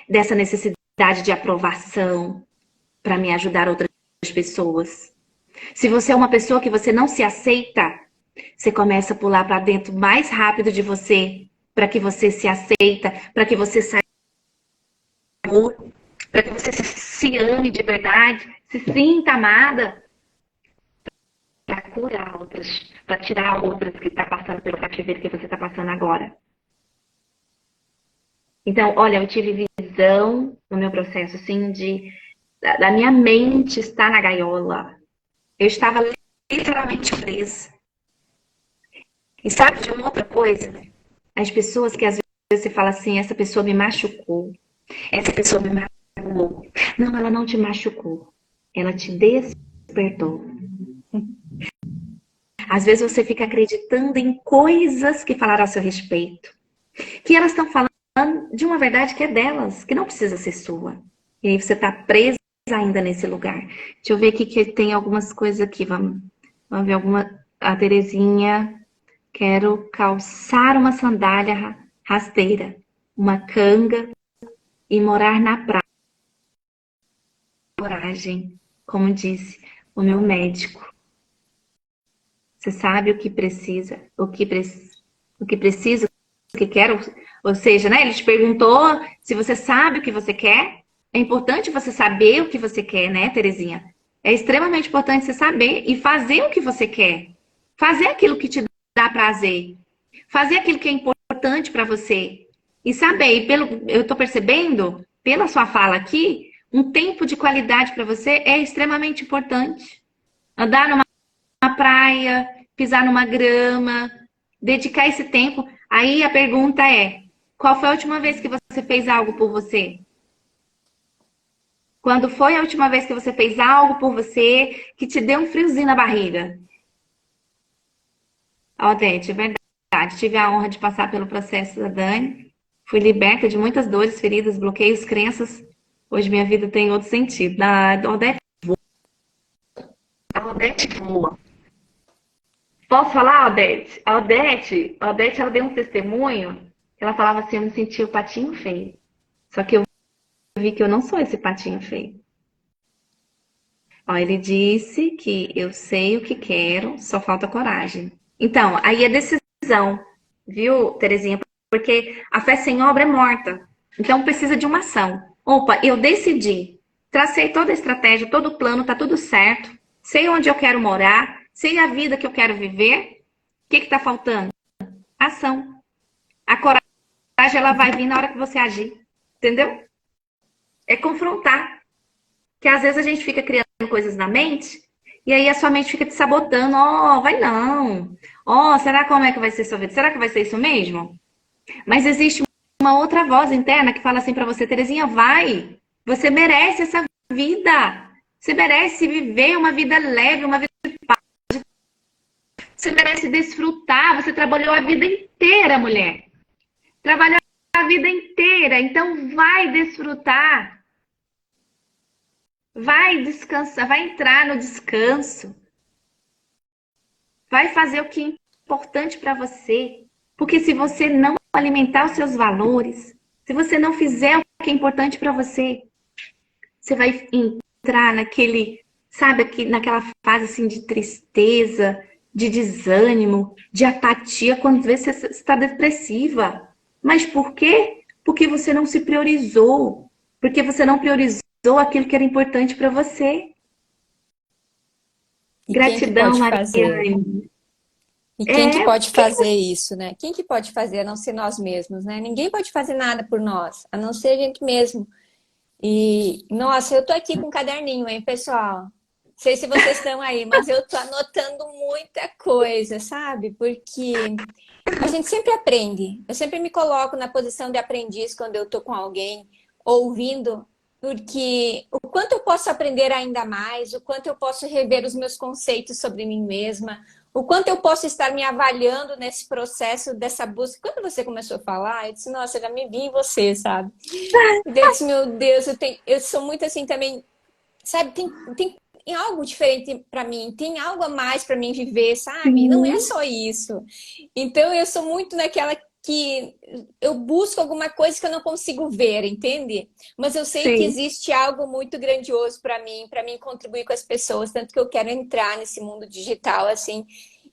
B: dessa necessidade de aprovação para me ajudar outras pessoas. Se você é uma pessoa que você não se aceita, você começa a pular para dentro mais rápido de você, para que você se aceita, para que você saia do amor, para que você se ame de verdade, se sinta amada, para curar outras, para tirar outras que estão passando pelo cativeiro que você está passando agora. Então, olha, eu tive visão no meu processo, assim, da minha mente estar na gaiola. Eu estava literalmente presa. E sabe de uma outra coisa? As pessoas que às vezes você fala assim, essa pessoa me machucou, essa pessoa me magoou. Não, ela não te machucou. Ela te despertou. Às vezes você fica acreditando em coisas que falaram a seu respeito. Que elas estão falando de uma verdade que é delas, que não precisa ser sua. E aí você está presa ainda nesse lugar. Deixa eu ver aqui que tem algumas coisas aqui. Vamos ver alguma. A Terezinha, quero calçar uma sandália rasteira, uma canga e morar na praia. Coragem, como disse o meu médico. Você sabe o que precisa, o que precisa, o que quer, ou seja, né? Ele te perguntou se você sabe o que você quer. É importante você saber o que você quer, né, Terezinha? É extremamente importante você saber e fazer o que você quer. Fazer aquilo que te dá prazer. Fazer aquilo que é importante para você. E saber, eu tô percebendo, pela sua fala aqui, um tempo de qualidade para você é extremamente importante. Andar numa praia, pisar numa grama, dedicar esse tempo. Aí a pergunta é: qual foi a última vez que você fez algo por você? Quando foi a última vez que você fez algo por você que te deu um friozinho na barriga? Odete, é verdade. Tive a honra de passar pelo processo da Dani. Fui liberta de muitas dores, feridas, bloqueios, crenças. Hoje minha vida tem outro sentido. A Odete voa. Posso falar, Odete? A Odete, ela deu um testemunho. Ela falava assim, eu me senti o patinho feio. Só que eu vi que eu não sou esse patinho feio. Ó, ele disse que eu sei o que quero, só falta coragem. Então, aí é decisão, viu, Terezinha? Porque a fé sem obra é morta. Então precisa de uma ação. Opa, eu decidi. Tracei toda a estratégia, todo o plano, tá tudo certo. Sei onde eu quero morar, sei a vida que eu quero viver. O que tá faltando? Ação. A coragem, ela vai vir na hora que você agir. Entendeu? É confrontar. Que às vezes a gente fica criando coisas na mente e aí a sua mente fica te sabotando. Ó, vai não. Ó, será como é que vai ser sua vida? Será que vai ser isso mesmo? Mas existe uma outra voz interna que fala assim pra você, Terezinha, vai. Você merece essa vida. Você merece viver uma vida leve, uma vida de paz. Você merece desfrutar. Você trabalhou a vida inteira, mulher. Trabalhou a vida inteira. Então vai desfrutar. Vai descansar, vai entrar no descanso. Vai fazer o que é importante para você. Porque se você não alimentar os seus valores, se você não fizer o que é importante para você, você vai entrar naquele, sabe, naquela fase assim de tristeza, de desânimo, de apatia, quando você está depressiva. Mas por quê? Porque você não se priorizou. Porque você não priorizou aquilo que era importante para você.
A: E quem que
B: Gratidão,
A: pode fazer?
B: Mariane.
A: E quem que pode fazer isso, né? Quem que pode fazer a não ser nós mesmos, né? Ninguém pode fazer nada por nós, a não ser a gente mesmo. E, nossa, eu tô aqui com um caderninho, hein, pessoal? Não sei se vocês estão aí, mas eu tô anotando muita coisa, sabe? Porque a gente sempre aprende. Eu sempre me coloco na posição de aprendiz quando eu tô com alguém, ouvindo, porque o quanto eu posso aprender ainda mais, o quanto eu posso rever os meus conceitos sobre mim mesma, o quanto eu posso estar me avaliando nesse processo dessa busca. Quando você começou a falar, eu disse, nossa, eu já me vi em você, sabe? E daí eu disse, meu Deus, eu sou muito assim também, sabe? tem algo diferente para mim, tem algo a mais para mim viver, sabe? Não é
B: Sim.
A: só isso. Então eu sou muito naquela que eu busco alguma coisa que eu não consigo ver, entende? Mas eu sei que
B: Sim.
A: existe algo muito grandioso para mim contribuir com as pessoas, tanto que eu quero entrar nesse mundo digital assim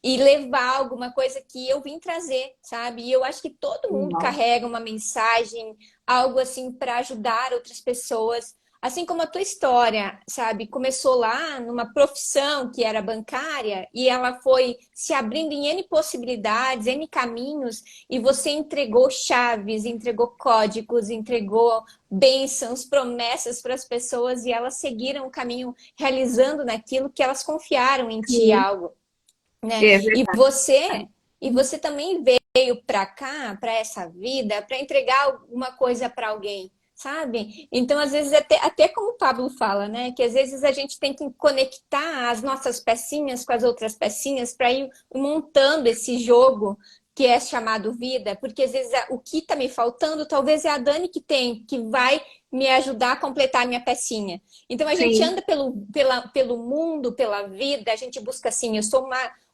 A: e levar alguma coisa que eu vim trazer, sabe? E eu acho que todo mundo
B: Uau.
A: carrega uma mensagem, algo assim para ajudar outras pessoas. Assim como a tua história, sabe? Começou lá numa profissão que era bancária e ela foi se abrindo em N possibilidades, N caminhos, e você entregou chaves, entregou códigos, entregou bênçãos, promessas para as pessoas e elas seguiram o caminho realizando naquilo que elas confiaram em ti
B: Sim.
A: algo, né?
B: É verdade.
A: E você também veio para cá, para essa vida, para entregar alguma coisa para alguém, sabe? Então, às vezes, até como o Pablo fala, né? Que às vezes a gente tem que conectar as nossas pecinhas com as outras pecinhas para ir montando esse jogo que é chamado vida, porque às vezes o que está me faltando, talvez é a Dani que tem, que vai me ajudar a completar a minha pecinha. Então a gente
B: Sim.
A: anda pelo mundo, pela vida, a gente busca assim, eu sou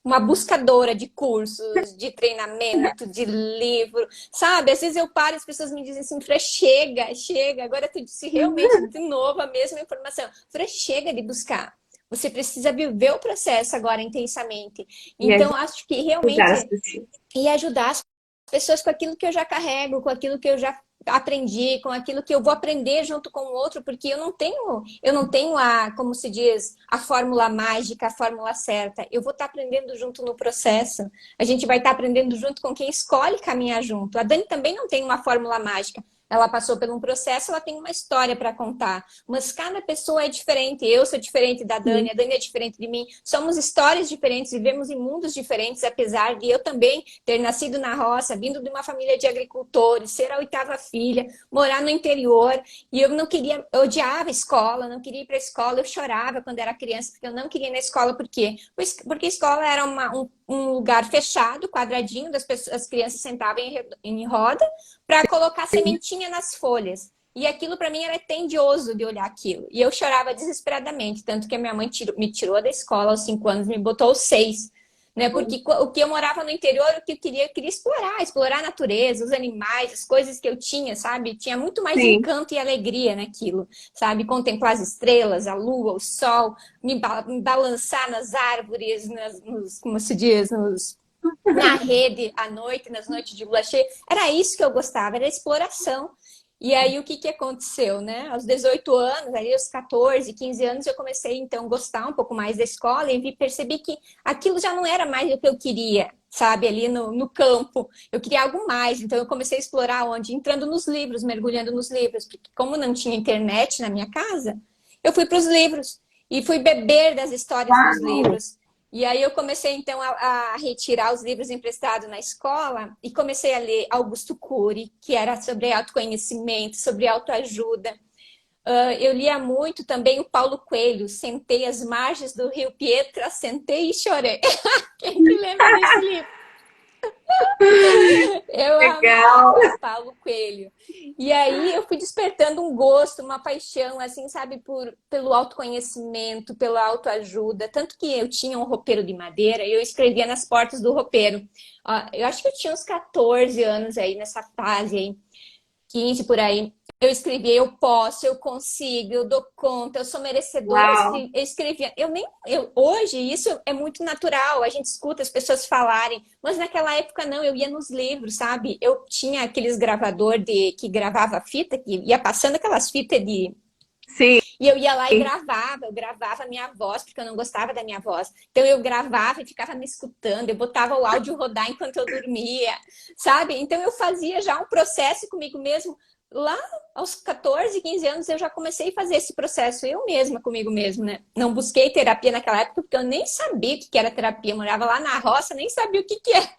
A: uma buscadora de cursos, de treinamento, de livro, sabe? Às vezes eu paro e as pessoas me dizem assim, Fran, chega, chega. Agora tu disse realmente de novo a mesma informação. Fran, chega de buscar. Você precisa viver o processo agora intensamente.
B: E
A: Então, acho que
B: ajudar as
A: realmente
B: pessoas.
A: e ajudar as pessoas com aquilo que eu já carrego, com aquilo que eu já aprendi, com aquilo que eu vou aprender junto com o outro, porque eu não tenho a, como se diz, a fórmula mágica, a fórmula certa. Eu vou estar aprendendo junto no processo. A gente vai estar aprendendo junto com quem escolhe caminhar junto. A Dani também não tem uma fórmula mágica. Ela passou por um processo, ela tem uma história para contar. Mas cada pessoa é diferente. Eu sou diferente da Dani,
B: Sim.
A: a Dani é diferente de mim. Somos histórias diferentes, vivemos em mundos diferentes, apesar de eu também ter nascido na roça, vindo de uma família de agricultores, ser a oitava filha, morar no interior. E eu não queria, eu odiava a escola, não queria ir para a escola. Eu chorava quando era criança, porque eu não queria ir na escola. Por quê? Porque a escola era um lugar fechado, quadradinho, as crianças sentavam em roda para colocar sementinha nas folhas. E aquilo para mim era tendioso de olhar aquilo. E eu chorava desesperadamente, tanto que a minha mãe me tirou da escola aos 5 anos, me botou aos 6. Né? Porque o que eu morava no interior, o que eu queria explorar a natureza, os animais, as coisas que eu tinha, sabe? Tinha muito mais
B: Sim.
A: encanto e alegria naquilo, sabe? Contemplar as estrelas, a lua, o sol, me balançar nas árvores, como se diz, na rede à noite, nas noites de lua cheia. Era isso que eu gostava, era exploração. E aí o que que aconteceu, né? Aos 18 anos, aí aos 14, 15 anos, eu comecei então a gostar um pouco mais da escola e percebi que aquilo já não era mais o que eu queria, sabe, ali no campo. Eu queria algo mais, então eu comecei a explorar onde? Entrando nos livros, mergulhando nos livros, porque como não tinha internet na minha casa, eu fui para os livros e fui beber das histórias dos
B: Uau.
A: livros. E aí eu comecei então a retirar os livros emprestados na escola e comecei a ler Augusto Cury, que era sobre autoconhecimento, sobre autoajuda. Eu lia muito também o Paulo Coelho, Sentei às margens do Rio Pietra, sentei e chorei. Quem que lembra desse livro? Eu
B: Legal.
A: amava Paulo Coelho. E aí eu fui despertando um gosto, uma paixão, assim, sabe, pelo autoconhecimento, pela autoajuda. Tanto que eu tinha um roupeiro de madeira e eu escrevia nas portas do roupeiro. Eu acho que eu tinha uns 14 anos aí, nessa fase aí, 15 por aí. Eu escrevia, eu posso, eu consigo, eu dou conta, eu sou merecedora.
B: Uau.
A: Eu escrevia, hoje isso é muito natural, a gente escuta as pessoas falarem, mas naquela época não, eu ia nos livros, sabe? Eu tinha aqueles gravador que gravava fita, que ia passando aquelas fitas de
B: Sim.
A: e eu ia lá e gravava, eu gravava a minha voz, porque eu não gostava da minha voz. Então eu gravava e ficava me escutando, eu botava o áudio rodar enquanto eu dormia, sabe? Então eu fazia já um processo comigo mesmo. Lá aos 14, 15 anos eu já comecei a fazer esse processo eu mesma comigo mesmo, né? Não busquei terapia naquela época porque eu nem sabia o que era terapia. Eu morava lá na roça, nem sabia o que era.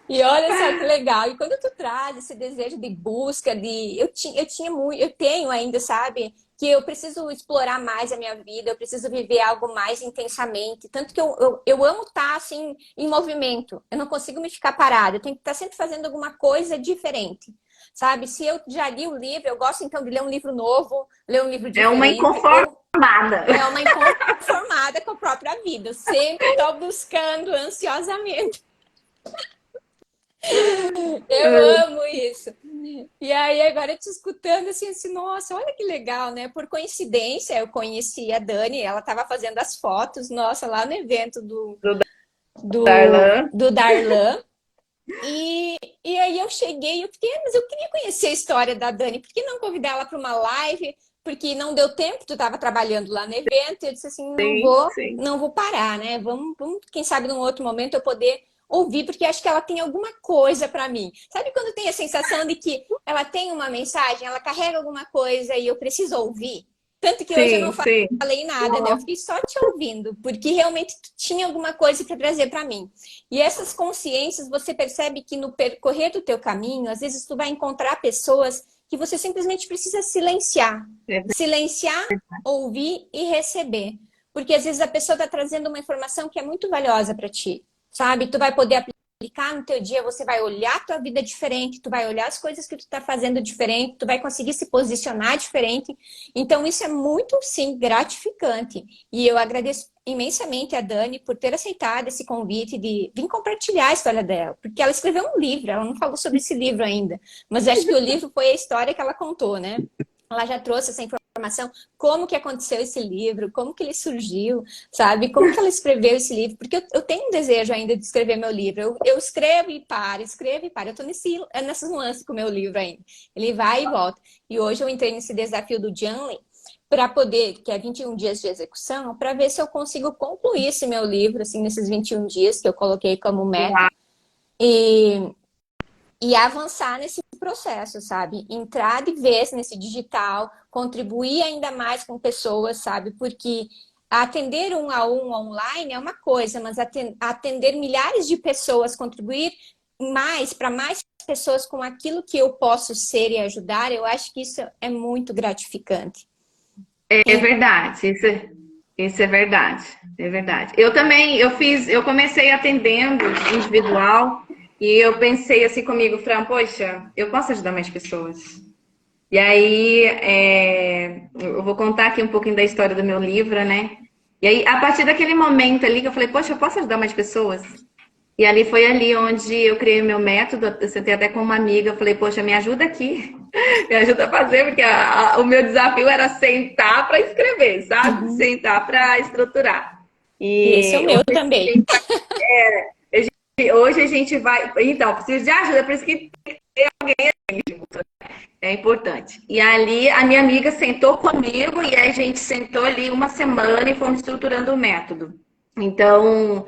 A: E olha só que legal. E quando tu traz esse desejo de busca, eu tinha muito, eu tenho ainda, sabe? Que eu preciso explorar mais a minha vida, eu preciso viver algo mais intensamente. Tanto que eu amo estar assim em movimento. Eu não consigo me ficar parada. Eu tenho que estar sempre fazendo alguma coisa diferente. Sabe? Se eu já li o livro, eu gosto então de ler um livro novo, ler um livro
B: É uma
A: diferente, ou
B: inconformidade, Amada.
A: É uma inconformada com a própria vida. Sempre estou buscando ansiosamente. Eu amo isso. E aí, agora te escutando assim, nossa, olha que legal, né? Por coincidência, eu conheci a Dani, ela estava fazendo as fotos, nossa, lá no evento
B: Do
A: do,
B: Darlan.
A: do Darlan. E aí eu cheguei, eu fiquei, mas eu queria conhecer a história da Dani, por que não convidar ela para uma live? Porque não deu tempo, tu estava trabalhando lá no evento, e eu disse assim,
B: Sim, sim.
A: não vou parar, né? Vamos, quem sabe num outro momento eu poder ouvir, porque acho que ela tem alguma coisa para mim. Sabe quando tem a sensação de que ela tem uma mensagem, ela carrega alguma coisa e eu preciso ouvir? Tanto que hoje eu não
B: Sim, sim.
A: falei nada, né? Eu fiquei só te ouvindo, porque realmente tu tinha alguma coisa para trazer para mim. E essas consciências, você percebe que no percorrer do teu caminho, às vezes tu vai encontrar pessoas que você simplesmente precisa silenciar.
B: É
A: Silenciar, ouvir e receber. Porque às vezes a pessoa está trazendo uma informação que é muito valiosa para ti, sabe? Tu vai poder aplicar no teu dia, você vai olhar a tua vida diferente, tu vai olhar as coisas que tu está fazendo diferente, tu vai conseguir se posicionar diferente. Então isso é muito, sim, gratificante. E eu agradeço imensamente a Dani por ter aceitado esse convite de vir compartilhar a história dela, porque ela escreveu um livro, ela não falou sobre esse livro ainda, mas acho que o livro foi a história que ela contou, né? Ela já trouxe essa informação, como que aconteceu esse livro, como que ele surgiu, sabe? Como que ela escreveu esse livro? Porque eu tenho um desejo ainda de escrever meu livro. Eu escrevo e paro, escrevo e paro. Eu estou nessa nuance com o meu livro ainda. Ele vai e volta. E hoje eu entrei nesse desafio do Janley para poder, que é 21 dias de execução, para ver se eu consigo concluir esse meu livro, assim, nesses 21 dias que eu coloquei como meta. E avançar nesse processo, sabe? Entrar de vez nesse digital, contribuir ainda mais com pessoas, sabe? Porque atender um a um online é uma coisa, mas atender milhares de pessoas, contribuir mais para mais pessoas com aquilo que eu posso ser e ajudar, eu acho que isso é muito gratificante.
B: É verdade, isso é verdade, é verdade. Eu também, eu comecei atendendo individual e eu pensei assim comigo, Fran, poxa, eu posso ajudar mais pessoas. E aí, eu vou contar aqui um pouquinho da história do meu livro, né? E aí, a partir daquele momento ali que eu falei, poxa, eu posso ajudar mais pessoas? E ali foi ali onde eu criei o meu método. Eu sentei até com uma amiga, eu falei, poxa, me ajuda aqui, me ajuda a fazer, porque o meu desafio era sentar para escrever, sabe?
A: Uhum.
B: Sentar para estruturar.
A: E esse é o
B: E
A: meu também.
B: hoje a gente vai. Então, preciso de ajuda, por isso que é importante. E ali a minha amiga sentou comigo e a gente sentou ali uma semana e fomos estruturando o método. Então,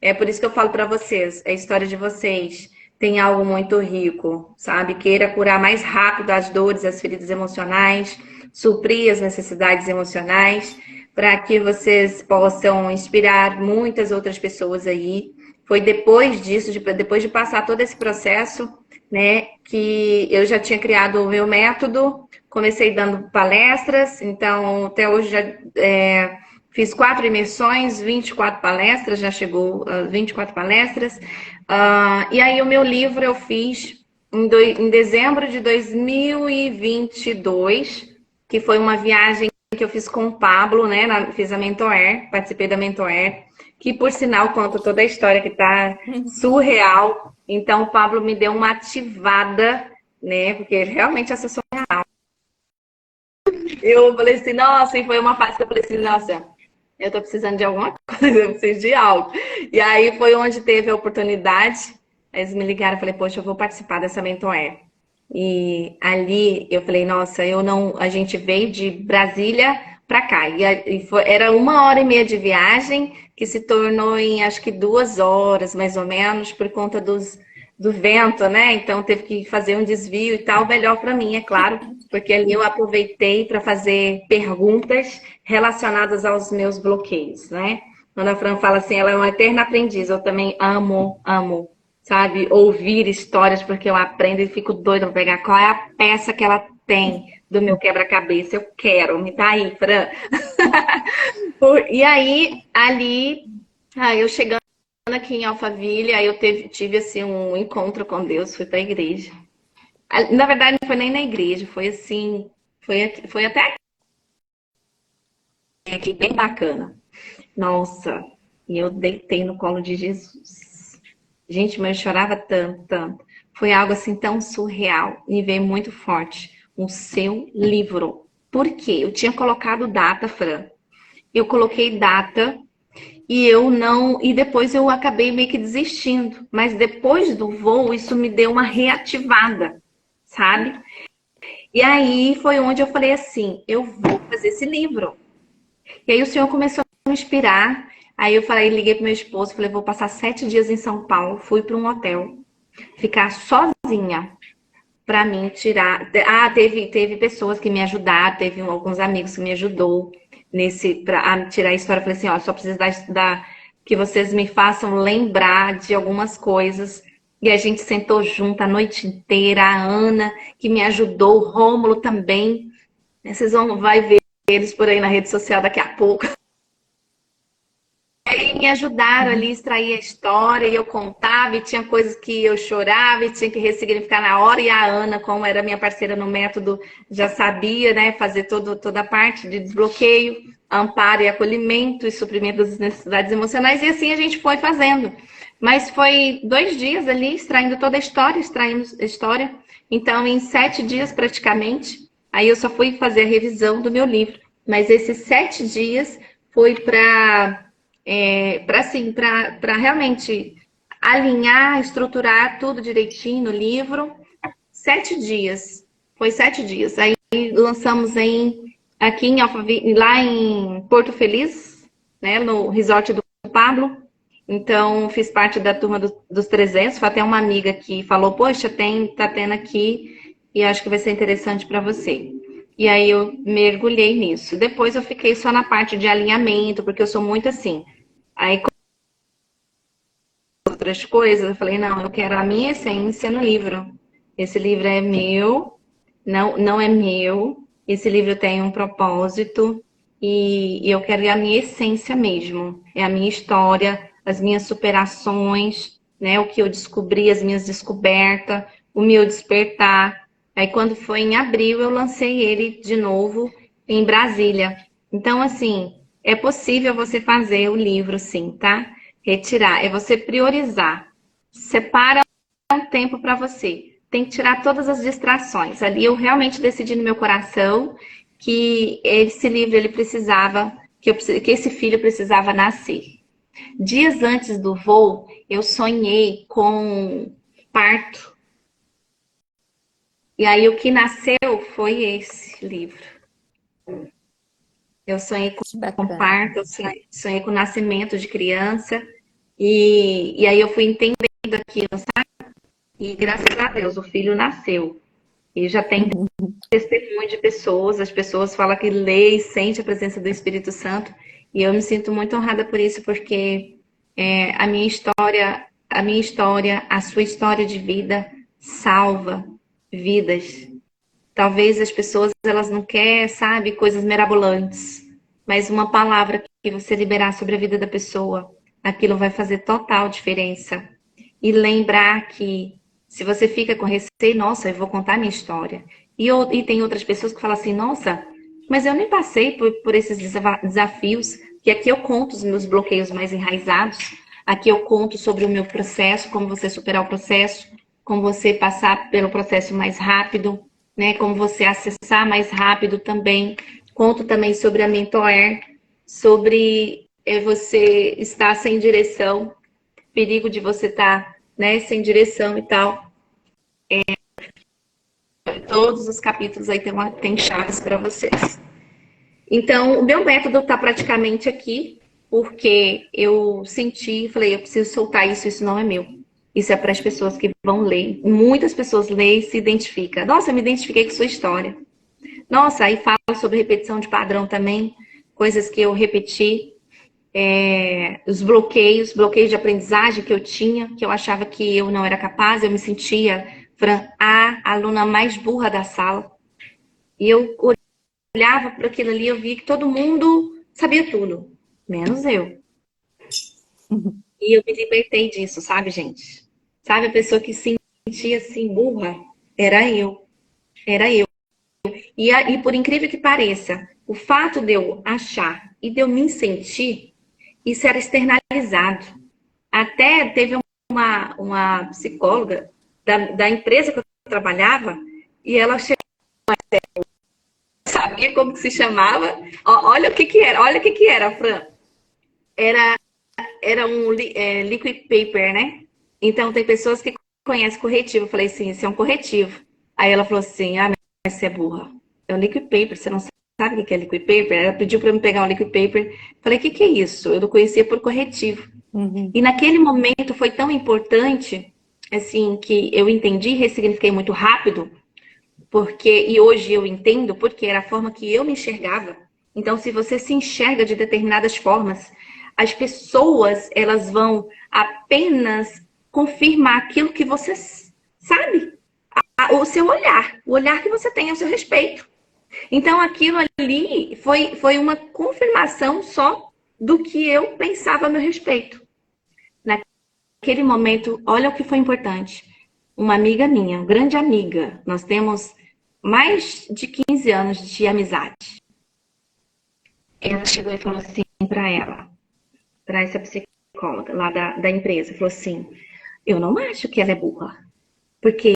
B: é por isso que eu falo para vocês, a história de vocês tem algo muito rico, sabe? Queira curar mais rápido as dores, as feridas emocionais, suprir as necessidades emocionais, para que vocês possam inspirar muitas outras pessoas aí. Foi depois disso, depois de passar todo esse processo, né, que eu já tinha criado o meu método, comecei dando palestras, então até hoje já fiz 4 imersões, 24 palestras, já chegou a 24 palestras. E aí o meu livro eu fiz em dezembro de 2022, que foi uma viagem que eu fiz com o Pablo, né? Fiz a Mentoair, participei da Mentoair, que por sinal conta toda a história que tá surreal. Então o Pablo me deu uma ativada, né? Porque ele realmente acessou. Eu falei assim, nossa, e foi uma fase que eu falei assim, nossa, eu tô precisando de alguma coisa, eu preciso de algo. E aí foi onde teve a oportunidade. Eles me ligaram e falei, poxa, eu vou participar dessa Mentoair. E ali eu falei, nossa, eu não. A gente veio de Brasília para cá. Era 1 hora e meia de viagem, que se tornou em acho que 2 horas, mais ou menos, por conta do vento, né? Então teve que fazer um desvio e tal. Melhor para mim, é claro, porque ali eu aproveitei para fazer perguntas relacionadas aos meus bloqueios, né? Quando a Fran fala assim, ela é uma eterna aprendiz. Eu também amo, amo, sabe, ouvir histórias, porque eu aprendo e fico doida para pegar qual é a peça que ela tem do meu quebra-cabeça. Eu quero, me dá aí, Fran. E aí, ali, eu chegando aqui em Alphaville, aí eu tive assim um encontro com Deus, fui para a igreja. Na verdade, não foi nem na igreja, foi assim, foi até aqui bem bacana. Nossa, e eu deitei no colo de Jesus. Gente, mas eu chorava tanto, tanto. Foi algo assim tão surreal. Me veio muito forte. O seu livro. Por quê? Eu tinha colocado data, Fran. Eu coloquei data e eu não. E depois eu acabei meio que desistindo. Mas depois do voo, isso me deu uma reativada, sabe? E aí foi onde eu falei assim: eu vou fazer esse livro. E aí o Senhor começou a me inspirar. Aí eu falei, liguei pro meu esposo, falei, vou passar 7 dias em São Paulo. Fui para um hotel, ficar sozinha para mim tirar. Ah, teve pessoas que me ajudaram, teve alguns amigos que me ajudou nesse para tirar a história. Eu falei assim, ó, só preciso que vocês me façam lembrar de algumas coisas. E a gente sentou junto a noite inteira. A Ana que me ajudou, o Rômulo também. Vocês vai ver eles por aí na rede social daqui a pouco. E me ajudaram ali a extrair a história, e eu contava, e tinha coisas que eu chorava, e tinha que ressignificar na hora, e a Ana, como era minha parceira no método, já sabia, né, fazer toda a parte de desbloqueio, amparo e acolhimento, e suprimento das necessidades emocionais, e assim a gente foi fazendo. Mas foi 2 dias ali, extraindo toda a história, extraindo a história. Então, em 7 dias, praticamente, aí eu só fui fazer a revisão do meu livro. Mas esses 7 dias foi para realmente alinhar, estruturar tudo direitinho no livro. 7 dias. Foi 7 dias. Aí lançamos aqui em lá em Porto Feliz, né, no resort do Pablo. Então, fiz parte da turma dos 300. Foi até uma amiga que falou, poxa, tá tendo aqui e acho que vai ser interessante para você. E aí eu mergulhei nisso. Depois eu fiquei só na parte de alinhamento, porque eu sou muito assim. Aí outras coisas, eu falei, não, eu quero a minha essência no livro. Esse livro é meu, não é meu. Esse livro tem um propósito e eu quero a minha essência mesmo. É a minha história, as minhas superações, né? O que eu descobri, as minhas descobertas, o meu despertar. Aí quando foi em abril, eu lancei ele de novo em Brasília. Então, assim, é possível você fazer o livro, sim, tá? Retirar, é você priorizar. Separa um tempo para você. Tem que tirar todas as distrações. Ali eu realmente decidi no meu coração que esse livro ele precisava, que esse filho precisava nascer. Dias antes do voo, eu sonhei com parto. E aí o que nasceu foi esse livro. Eu sonhei
A: Que
B: com
A: bacana.
B: parto, eu sonhei com nascimento de criança. E aí eu fui entendendo aquilo, sabe? E graças a Deus o filho nasceu. E já tem testemunho de pessoas, as pessoas falam que lê e sente a presença do Espírito Santo. E eu me sinto muito honrada por isso, porque a sua história de vida salva vidas. Talvez as pessoas elas não querem, sabe, coisas mirabolantes, mas uma palavra que você liberar sobre a vida da pessoa, aquilo vai fazer total diferença. E lembrar que se você fica com receio, nossa, eu vou contar minha história. E tem outras pessoas que falam assim, nossa, mas eu nem passei por esses desafios, que aqui eu conto os meus bloqueios mais enraizados, aqui eu conto sobre o meu processo, como você superar o processo, como você passar pelo processo mais rápido, né? Como você acessar mais rápido também. Conto também sobre a Mentor, sobre você estar sem direção, perigo de você estar, né, sem direção e tal. Todos os capítulos aí tem chaves para vocês. Então, o meu método está praticamente aqui, porque eu senti, falei, eu preciso soltar isso, isso não é meu. Isso é para as pessoas que vão ler. Muitas pessoas leem e se identificam. Nossa, eu me identifiquei com sua história. Nossa, aí falo sobre repetição de padrão também, coisas que eu repeti, os bloqueios de aprendizagem que eu tinha, que eu achava que eu não era capaz, eu me sentia, Fran, a aluna mais burra da sala. E eu olhava para aquilo ali, eu via que todo mundo sabia tudo, menos eu. E eu me libertei disso, sabe, gente? Sabe, a pessoa que se sentia assim, burra, era eu. Era eu. E por incrível que pareça, o fato de eu achar e de eu me sentir, isso era externalizado. Até teve uma psicóloga da empresa que eu trabalhava e ela chegou, sabia como que se chamava? Olha o que que era, olha o que que era, Fran. Era, era um liquid paper, né? Então tem pessoas que conhecem corretivo. Eu falei assim, isso é um corretivo. Aí ela falou assim, ah, mas você é burra. É um liquid paper, você não sabe o que é liquid paper? Ela pediu para eu me pegar um liquid paper. Falei, o que que é isso? Eu não conhecia por corretivo.
A: Uhum.
B: E naquele momento foi tão importante, assim, que eu entendi e ressignifiquei muito rápido, porque, e hoje eu entendo, porque era a forma que eu me enxergava. Então, se você se enxerga de determinadas formas, as pessoas, elas vão apenas confirmar aquilo que você sabe, o seu olhar, o olhar que você tem ao seu respeito. Então, aquilo ali foi uma confirmação só do que eu pensava a meu respeito. Naquele momento, olha o que foi importante. Uma amiga minha, grande amiga, nós temos mais de 15 anos de amizade. Ela chegou e falou assim para ela, para essa psicóloga lá da empresa, falou assim: eu não acho que ela é burra, porque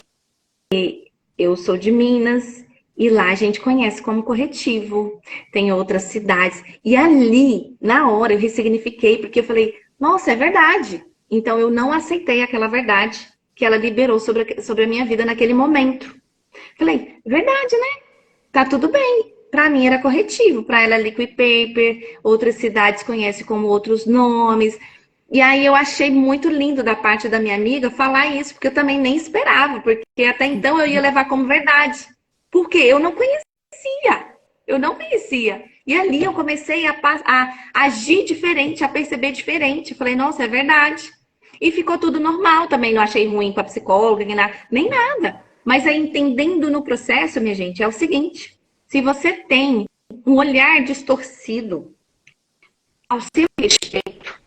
B: eu sou de Minas e lá a gente conhece como corretivo, tem outras cidades. E ali, na hora, eu ressignifiquei, porque eu falei: nossa, é verdade. Então eu não aceitei aquela verdade que ela liberou sobre a minha vida naquele momento. Falei: verdade, né? Tá tudo bem. Para mim era corretivo, para ela é liquid paper, outras cidades conhecem como outros nomes. E aí eu achei muito lindo da parte da minha amiga falar isso, porque eu também nem esperava, porque até então eu ia levar como verdade. Porque eu não conhecia. Eu não conhecia. E ali eu comecei a agir diferente, a perceber diferente. Falei, nossa, é verdade. E ficou tudo normal também. Não achei ruim com a psicóloga, nem nada. Mas aí entendendo no processo, minha gente, é o seguinte: se você tem um olhar distorcido ao seu respeito,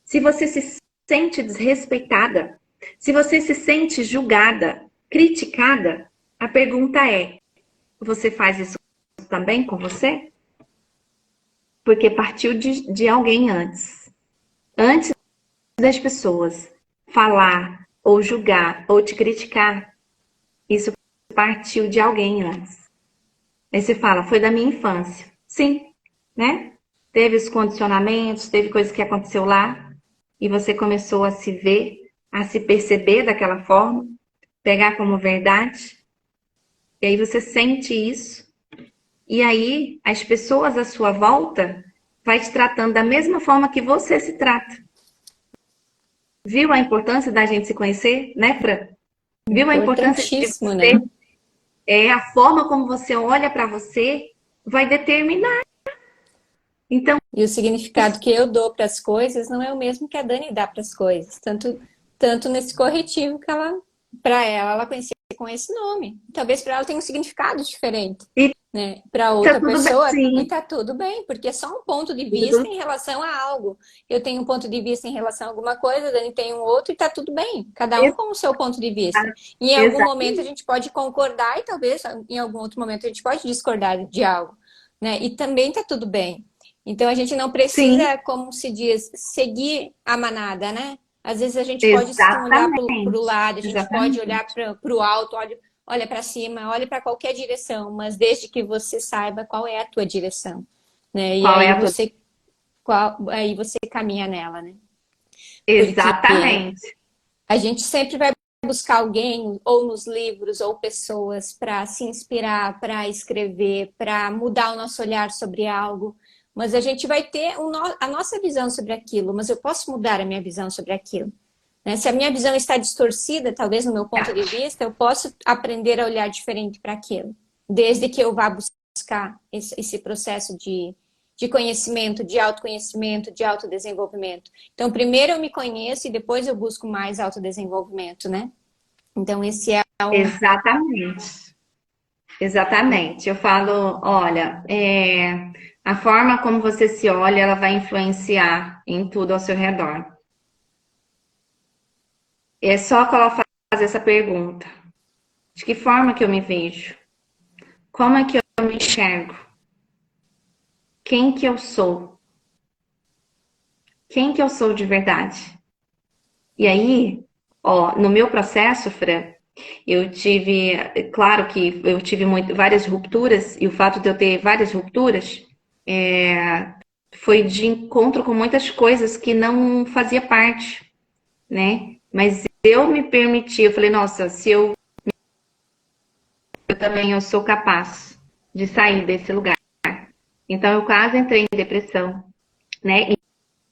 B: se você se sente desrespeitada, se você se sente julgada, criticada, a pergunta é: você faz isso também com você? Porque partiu de alguém antes. Antes das pessoas falar, ou julgar, ou te criticar, isso partiu de alguém antes. Aí você fala, foi da minha infância. Sim, né? Teve os condicionamentos, teve coisas que aconteceu lá, e você começou a se ver, a se perceber daquela forma, pegar como verdade, e aí você sente isso, e aí as pessoas à sua volta vai te tratando da mesma forma que você se trata. Viu a importância da gente se conhecer, né, Fran? Viu a importância de
A: Importantíssimo, né?
B: você? É a forma como você olha para você vai determinar. Então,
A: E o significado que eu dou para as coisas não é o mesmo que a Dani dá para as coisas. Tanto nesse corretivo que ela conhecia com esse nome. Talvez para ela tenha um significado diferente,
B: e
A: né? Para
B: tá
A: outra
B: tudo bem,
A: pessoa, e
B: sim.
A: tá tudo bem, porque é só um ponto de vista
B: Tudo,
A: em relação a algo. Eu tenho um ponto de vista em relação a alguma coisa, a Dani tem um outro e tá tudo bem. Cada um com o seu ponto de vista. E em algum momento a
B: exatamente.
A: gente pode concordar e talvez em algum outro momento a gente pode discordar de algo, né? E também tá tudo bem. Então a gente não
B: Sim,
A: precisa, como se diz, seguir a manada, né? Às vezes a gente pode sim olhar para o
B: exatamente.
A: lado, a gente pode olhar
B: Exatamente.
A: para o alto, olha para cima, olha para qualquer direção, mas desde que você saiba qual é a tua direção, né? E
B: Qual é
A: aí
B: a tua?
A: aí você caminha nela, né? Porque
B: Exatamente.
A: a gente sempre vai buscar alguém, ou nos livros, ou pessoas, para se inspirar, para escrever, para mudar o nosso olhar sobre algo. Mas a gente vai ter a nossa visão sobre aquilo, mas eu posso mudar a minha visão sobre aquilo. Né? Se a minha visão está distorcida, talvez no meu ponto de vista, eu posso aprender a olhar diferente para aquilo, desde que eu vá buscar esse processo de conhecimento, de autoconhecimento, de autodesenvolvimento. Então, primeiro eu me conheço e depois eu busco mais autodesenvolvimento, né? Então, esse é
B: Exatamente. Exatamente. Eu falo, olha, a forma como você se olha, ela vai influenciar em tudo ao seu redor. É só fazer essa pergunta. De que forma que eu me vejo? Como é que eu me enxergo? quem que eu sou? Quem que eu sou de verdade? E aí, ó, no meu processo, Fran, eu tive, claro que eu tive várias rupturas, e o fato de eu ter várias rupturas foi de encontro com muitas coisas que não fazia parte, né? Mas eu me permiti, eu falei, nossa, se eu também eu sou capaz de sair desse lugar. Então eu quase entrei em depressão, né? E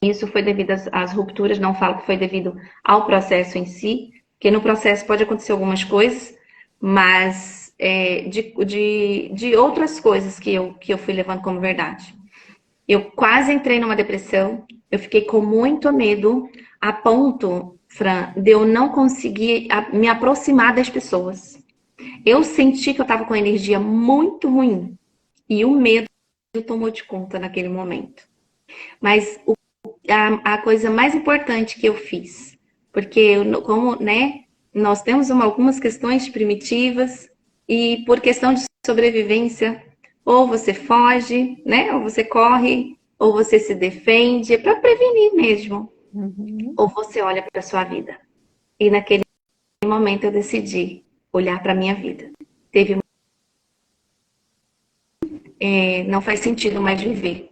B: isso foi devido às rupturas, não falo que foi devido ao processo em si, porque no processo pode acontecer algumas coisas, mas de outras coisas que eu fui levando como verdade. Eu quase entrei numa depressão, eu fiquei com muito medo, a ponto, Fran, de eu não conseguir me aproximar das pessoas. Eu senti que eu estava com energia muito ruim e o medo tomou de conta naquele momento. Mas a coisa mais importante que eu fiz, porque como, né, nós temos algumas questões primitivas e por questão de sobrevivência, ou você foge, né, ou você corre, ou você se defende, é para prevenir mesmo,
A: Uhum.
B: ou você olha para a sua vida. E naquele momento eu decidi olhar para a minha vida. Não faz sentido mais viver.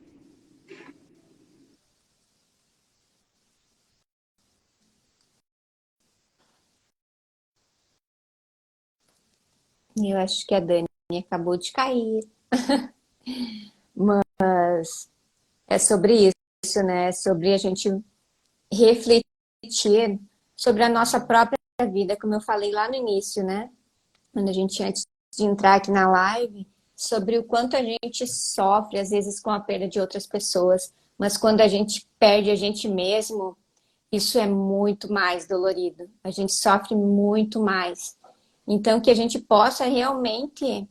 A: Eu acho que a Dani acabou de cair. Mas é sobre isso, né? É sobre a gente refletir sobre a nossa própria vida, como eu falei lá no início, né? Quando a gente, antes de entrar aqui na live, sobre o quanto a gente sofre, às vezes, com a perda de outras pessoas, mas quando a gente perde a gente mesmo, isso é muito mais dolorido. A gente sofre muito mais. Então, que a gente possa realmente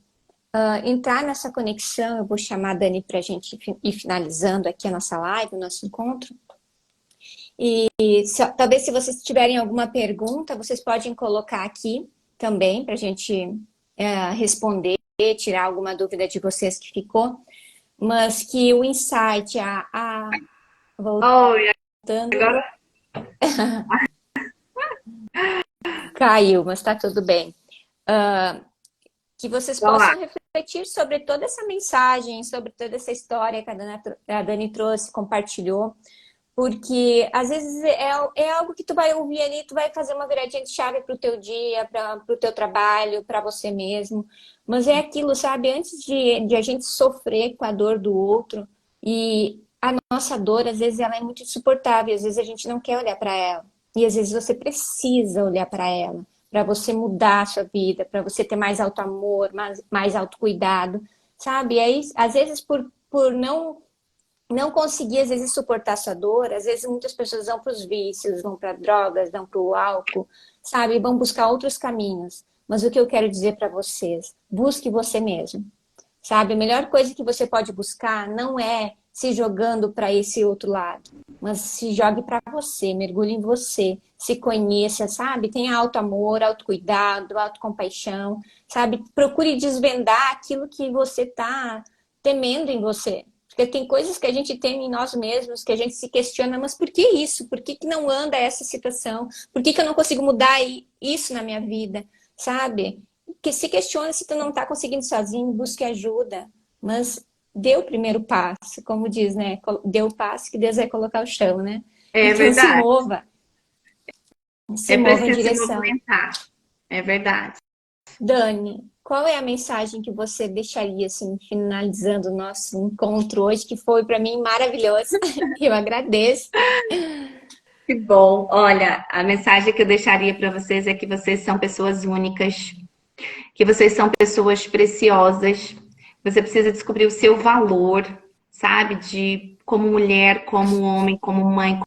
A: entrar nessa conexão. Eu vou chamar a Dani para a gente ir finalizando aqui a nossa live, o nosso encontro. E talvez se vocês tiverem alguma pergunta, vocês podem colocar aqui também para a gente responder, tirar alguma dúvida de vocês que ficou. Mas que o insight,
B: Oh,
A: voltando,
B: agora
A: caiu, mas está tudo bem. Que vocês
B: vamos lá.
A: possam refletir sobre toda essa mensagem, sobre toda essa história que a Dani trouxe, compartilhou, porque às vezes é algo que tu vai ouvir ali, tu vai fazer uma viradinha de chave para o teu dia, para o teu trabalho, para você mesmo, mas é aquilo, sabe, antes de a gente sofrer com a dor do outro, e a nossa dor, às vezes, ela é muito insuportável, às vezes a gente não quer olhar para ela, e às vezes você precisa olhar para ela, para você mudar a sua vida, para você ter mais auto-amor, mais autocuidado, sabe? E aí, às vezes, por não conseguir, às vezes, suportar a sua dor, às vezes muitas pessoas vão para os vícios, vão para drogas, vão para o álcool, sabe? Vão buscar outros caminhos. Mas o que eu quero dizer para vocês, busque você mesmo, sabe? A melhor coisa que você pode buscar não é se jogando para esse outro lado, mas se jogue para você, mergulhe em você, se conheça, sabe? Tenha auto-amor, autocuidado, autocompaixão, sabe? Procure desvendar aquilo que você está temendo em você. Porque tem coisas que a gente teme em nós mesmos, que a gente se questiona, mas por que isso? Por que não anda essa situação? Por que eu não consigo mudar isso na minha vida? Sabe? Que se questione se tu não está conseguindo sozinho, busque ajuda. Mas dê o primeiro passo, como diz, né? Dê o passo que Deus vai colocar o chão, né?
B: É
A: Então
B: verdade.
A: se
B: É
A: mova em
B: preciso se
A: direção.
B: movimentar. É verdade.
A: Dani, qual é a mensagem que você deixaria, assim, finalizando o nosso encontro hoje, que foi para mim maravilhoso? Eu agradeço.
B: Que bom. Olha, a mensagem que eu deixaria para vocês é que vocês são pessoas únicas, que vocês são pessoas preciosas. Você precisa descobrir o seu valor, sabe? De como mulher, como homem, como mãe,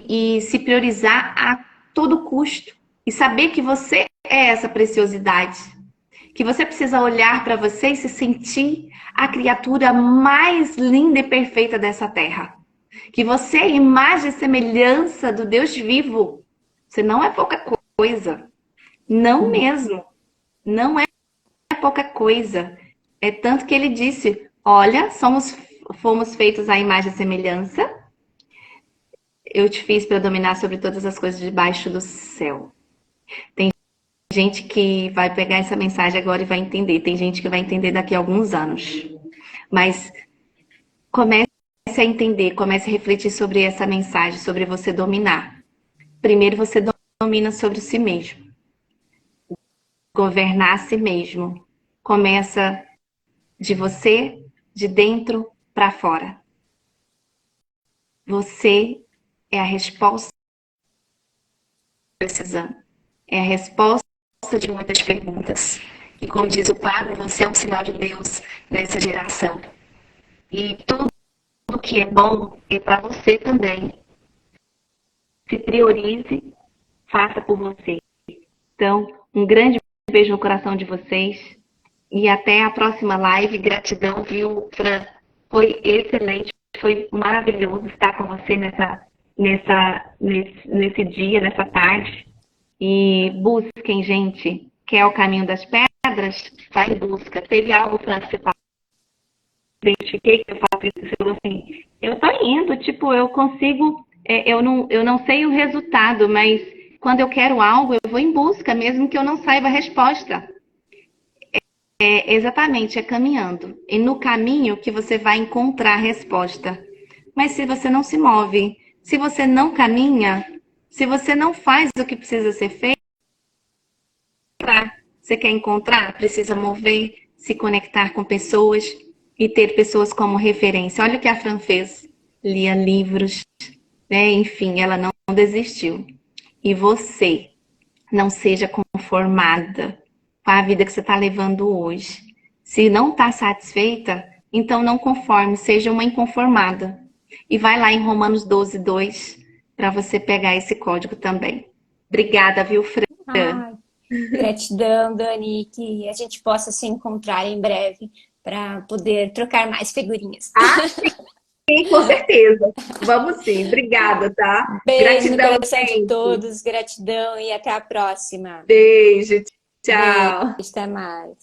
B: e se priorizar a todo custo e saber que você é essa preciosidade, que você precisa olhar para você e se sentir a criatura mais linda e perfeita dessa terra. Que você é imagem e semelhança do Deus vivo. Você não é pouca coisa. Não mesmo. Não é pouca coisa. É tanto que ele disse: Olha, fomos feitos à imagem e semelhança. Eu te fiz para dominar sobre todas as coisas debaixo do céu. Tem gente que vai pegar essa mensagem agora e vai entender. Tem gente que vai entender daqui a alguns anos. Mas comece a entender, comece a refletir sobre essa mensagem, sobre você dominar. Primeiro você domina sobre si mesmo. Governar a si mesmo. Começa de você, de dentro para fora. Você é a resposta que precisamos. É a resposta de muitas perguntas. E como diz o Padre, você é um sinal de Deus nessa geração. E tudo que é bom é para você também. Se priorize, faça por você. Então, um grande beijo no coração de vocês. E até a próxima live. Gratidão, viu, Fran? Foi excelente, foi maravilhoso estar com você nesse dia, nessa tarde. E busquem, gente. Quer o caminho das pedras? Vai em busca. Teve algo, Fran, que você falou? Identifiquei que eu faço isso. Você falou assim, eu tô indo, tipo, eu consigo, eu não sei o resultado, mas quando eu quero algo, eu vou em busca, mesmo que eu não saiba a resposta. Exatamente, é caminhando. E no caminho que você vai encontrar a resposta. Mas se você não se move, se você não caminha, se você não faz o que precisa ser feito, você quer encontrar, precisa mover, se conectar com pessoas e ter pessoas como referência. Olha o que a Fran fez. Lia livros, né? Enfim, ela não desistiu. E você, não seja conformada com a vida que você está levando hoje. Se não está satisfeita, então não conforme, seja uma inconformada. E vai lá em Romanos 12:2 para você pegar esse código também. Obrigada, viu, Fran?
A: Ai, gratidão, Dani, que a gente possa se encontrar em breve para poder trocar mais figurinhas.
B: Sim, com certeza. Vamos sim. Obrigada, tá?
A: Beijo no
B: Gratidão,
A: coração de
B: gente.
A: todos, gratidão e até a próxima.
B: Beijo.
A: Beijo,
B: Tchau.
A: até mais.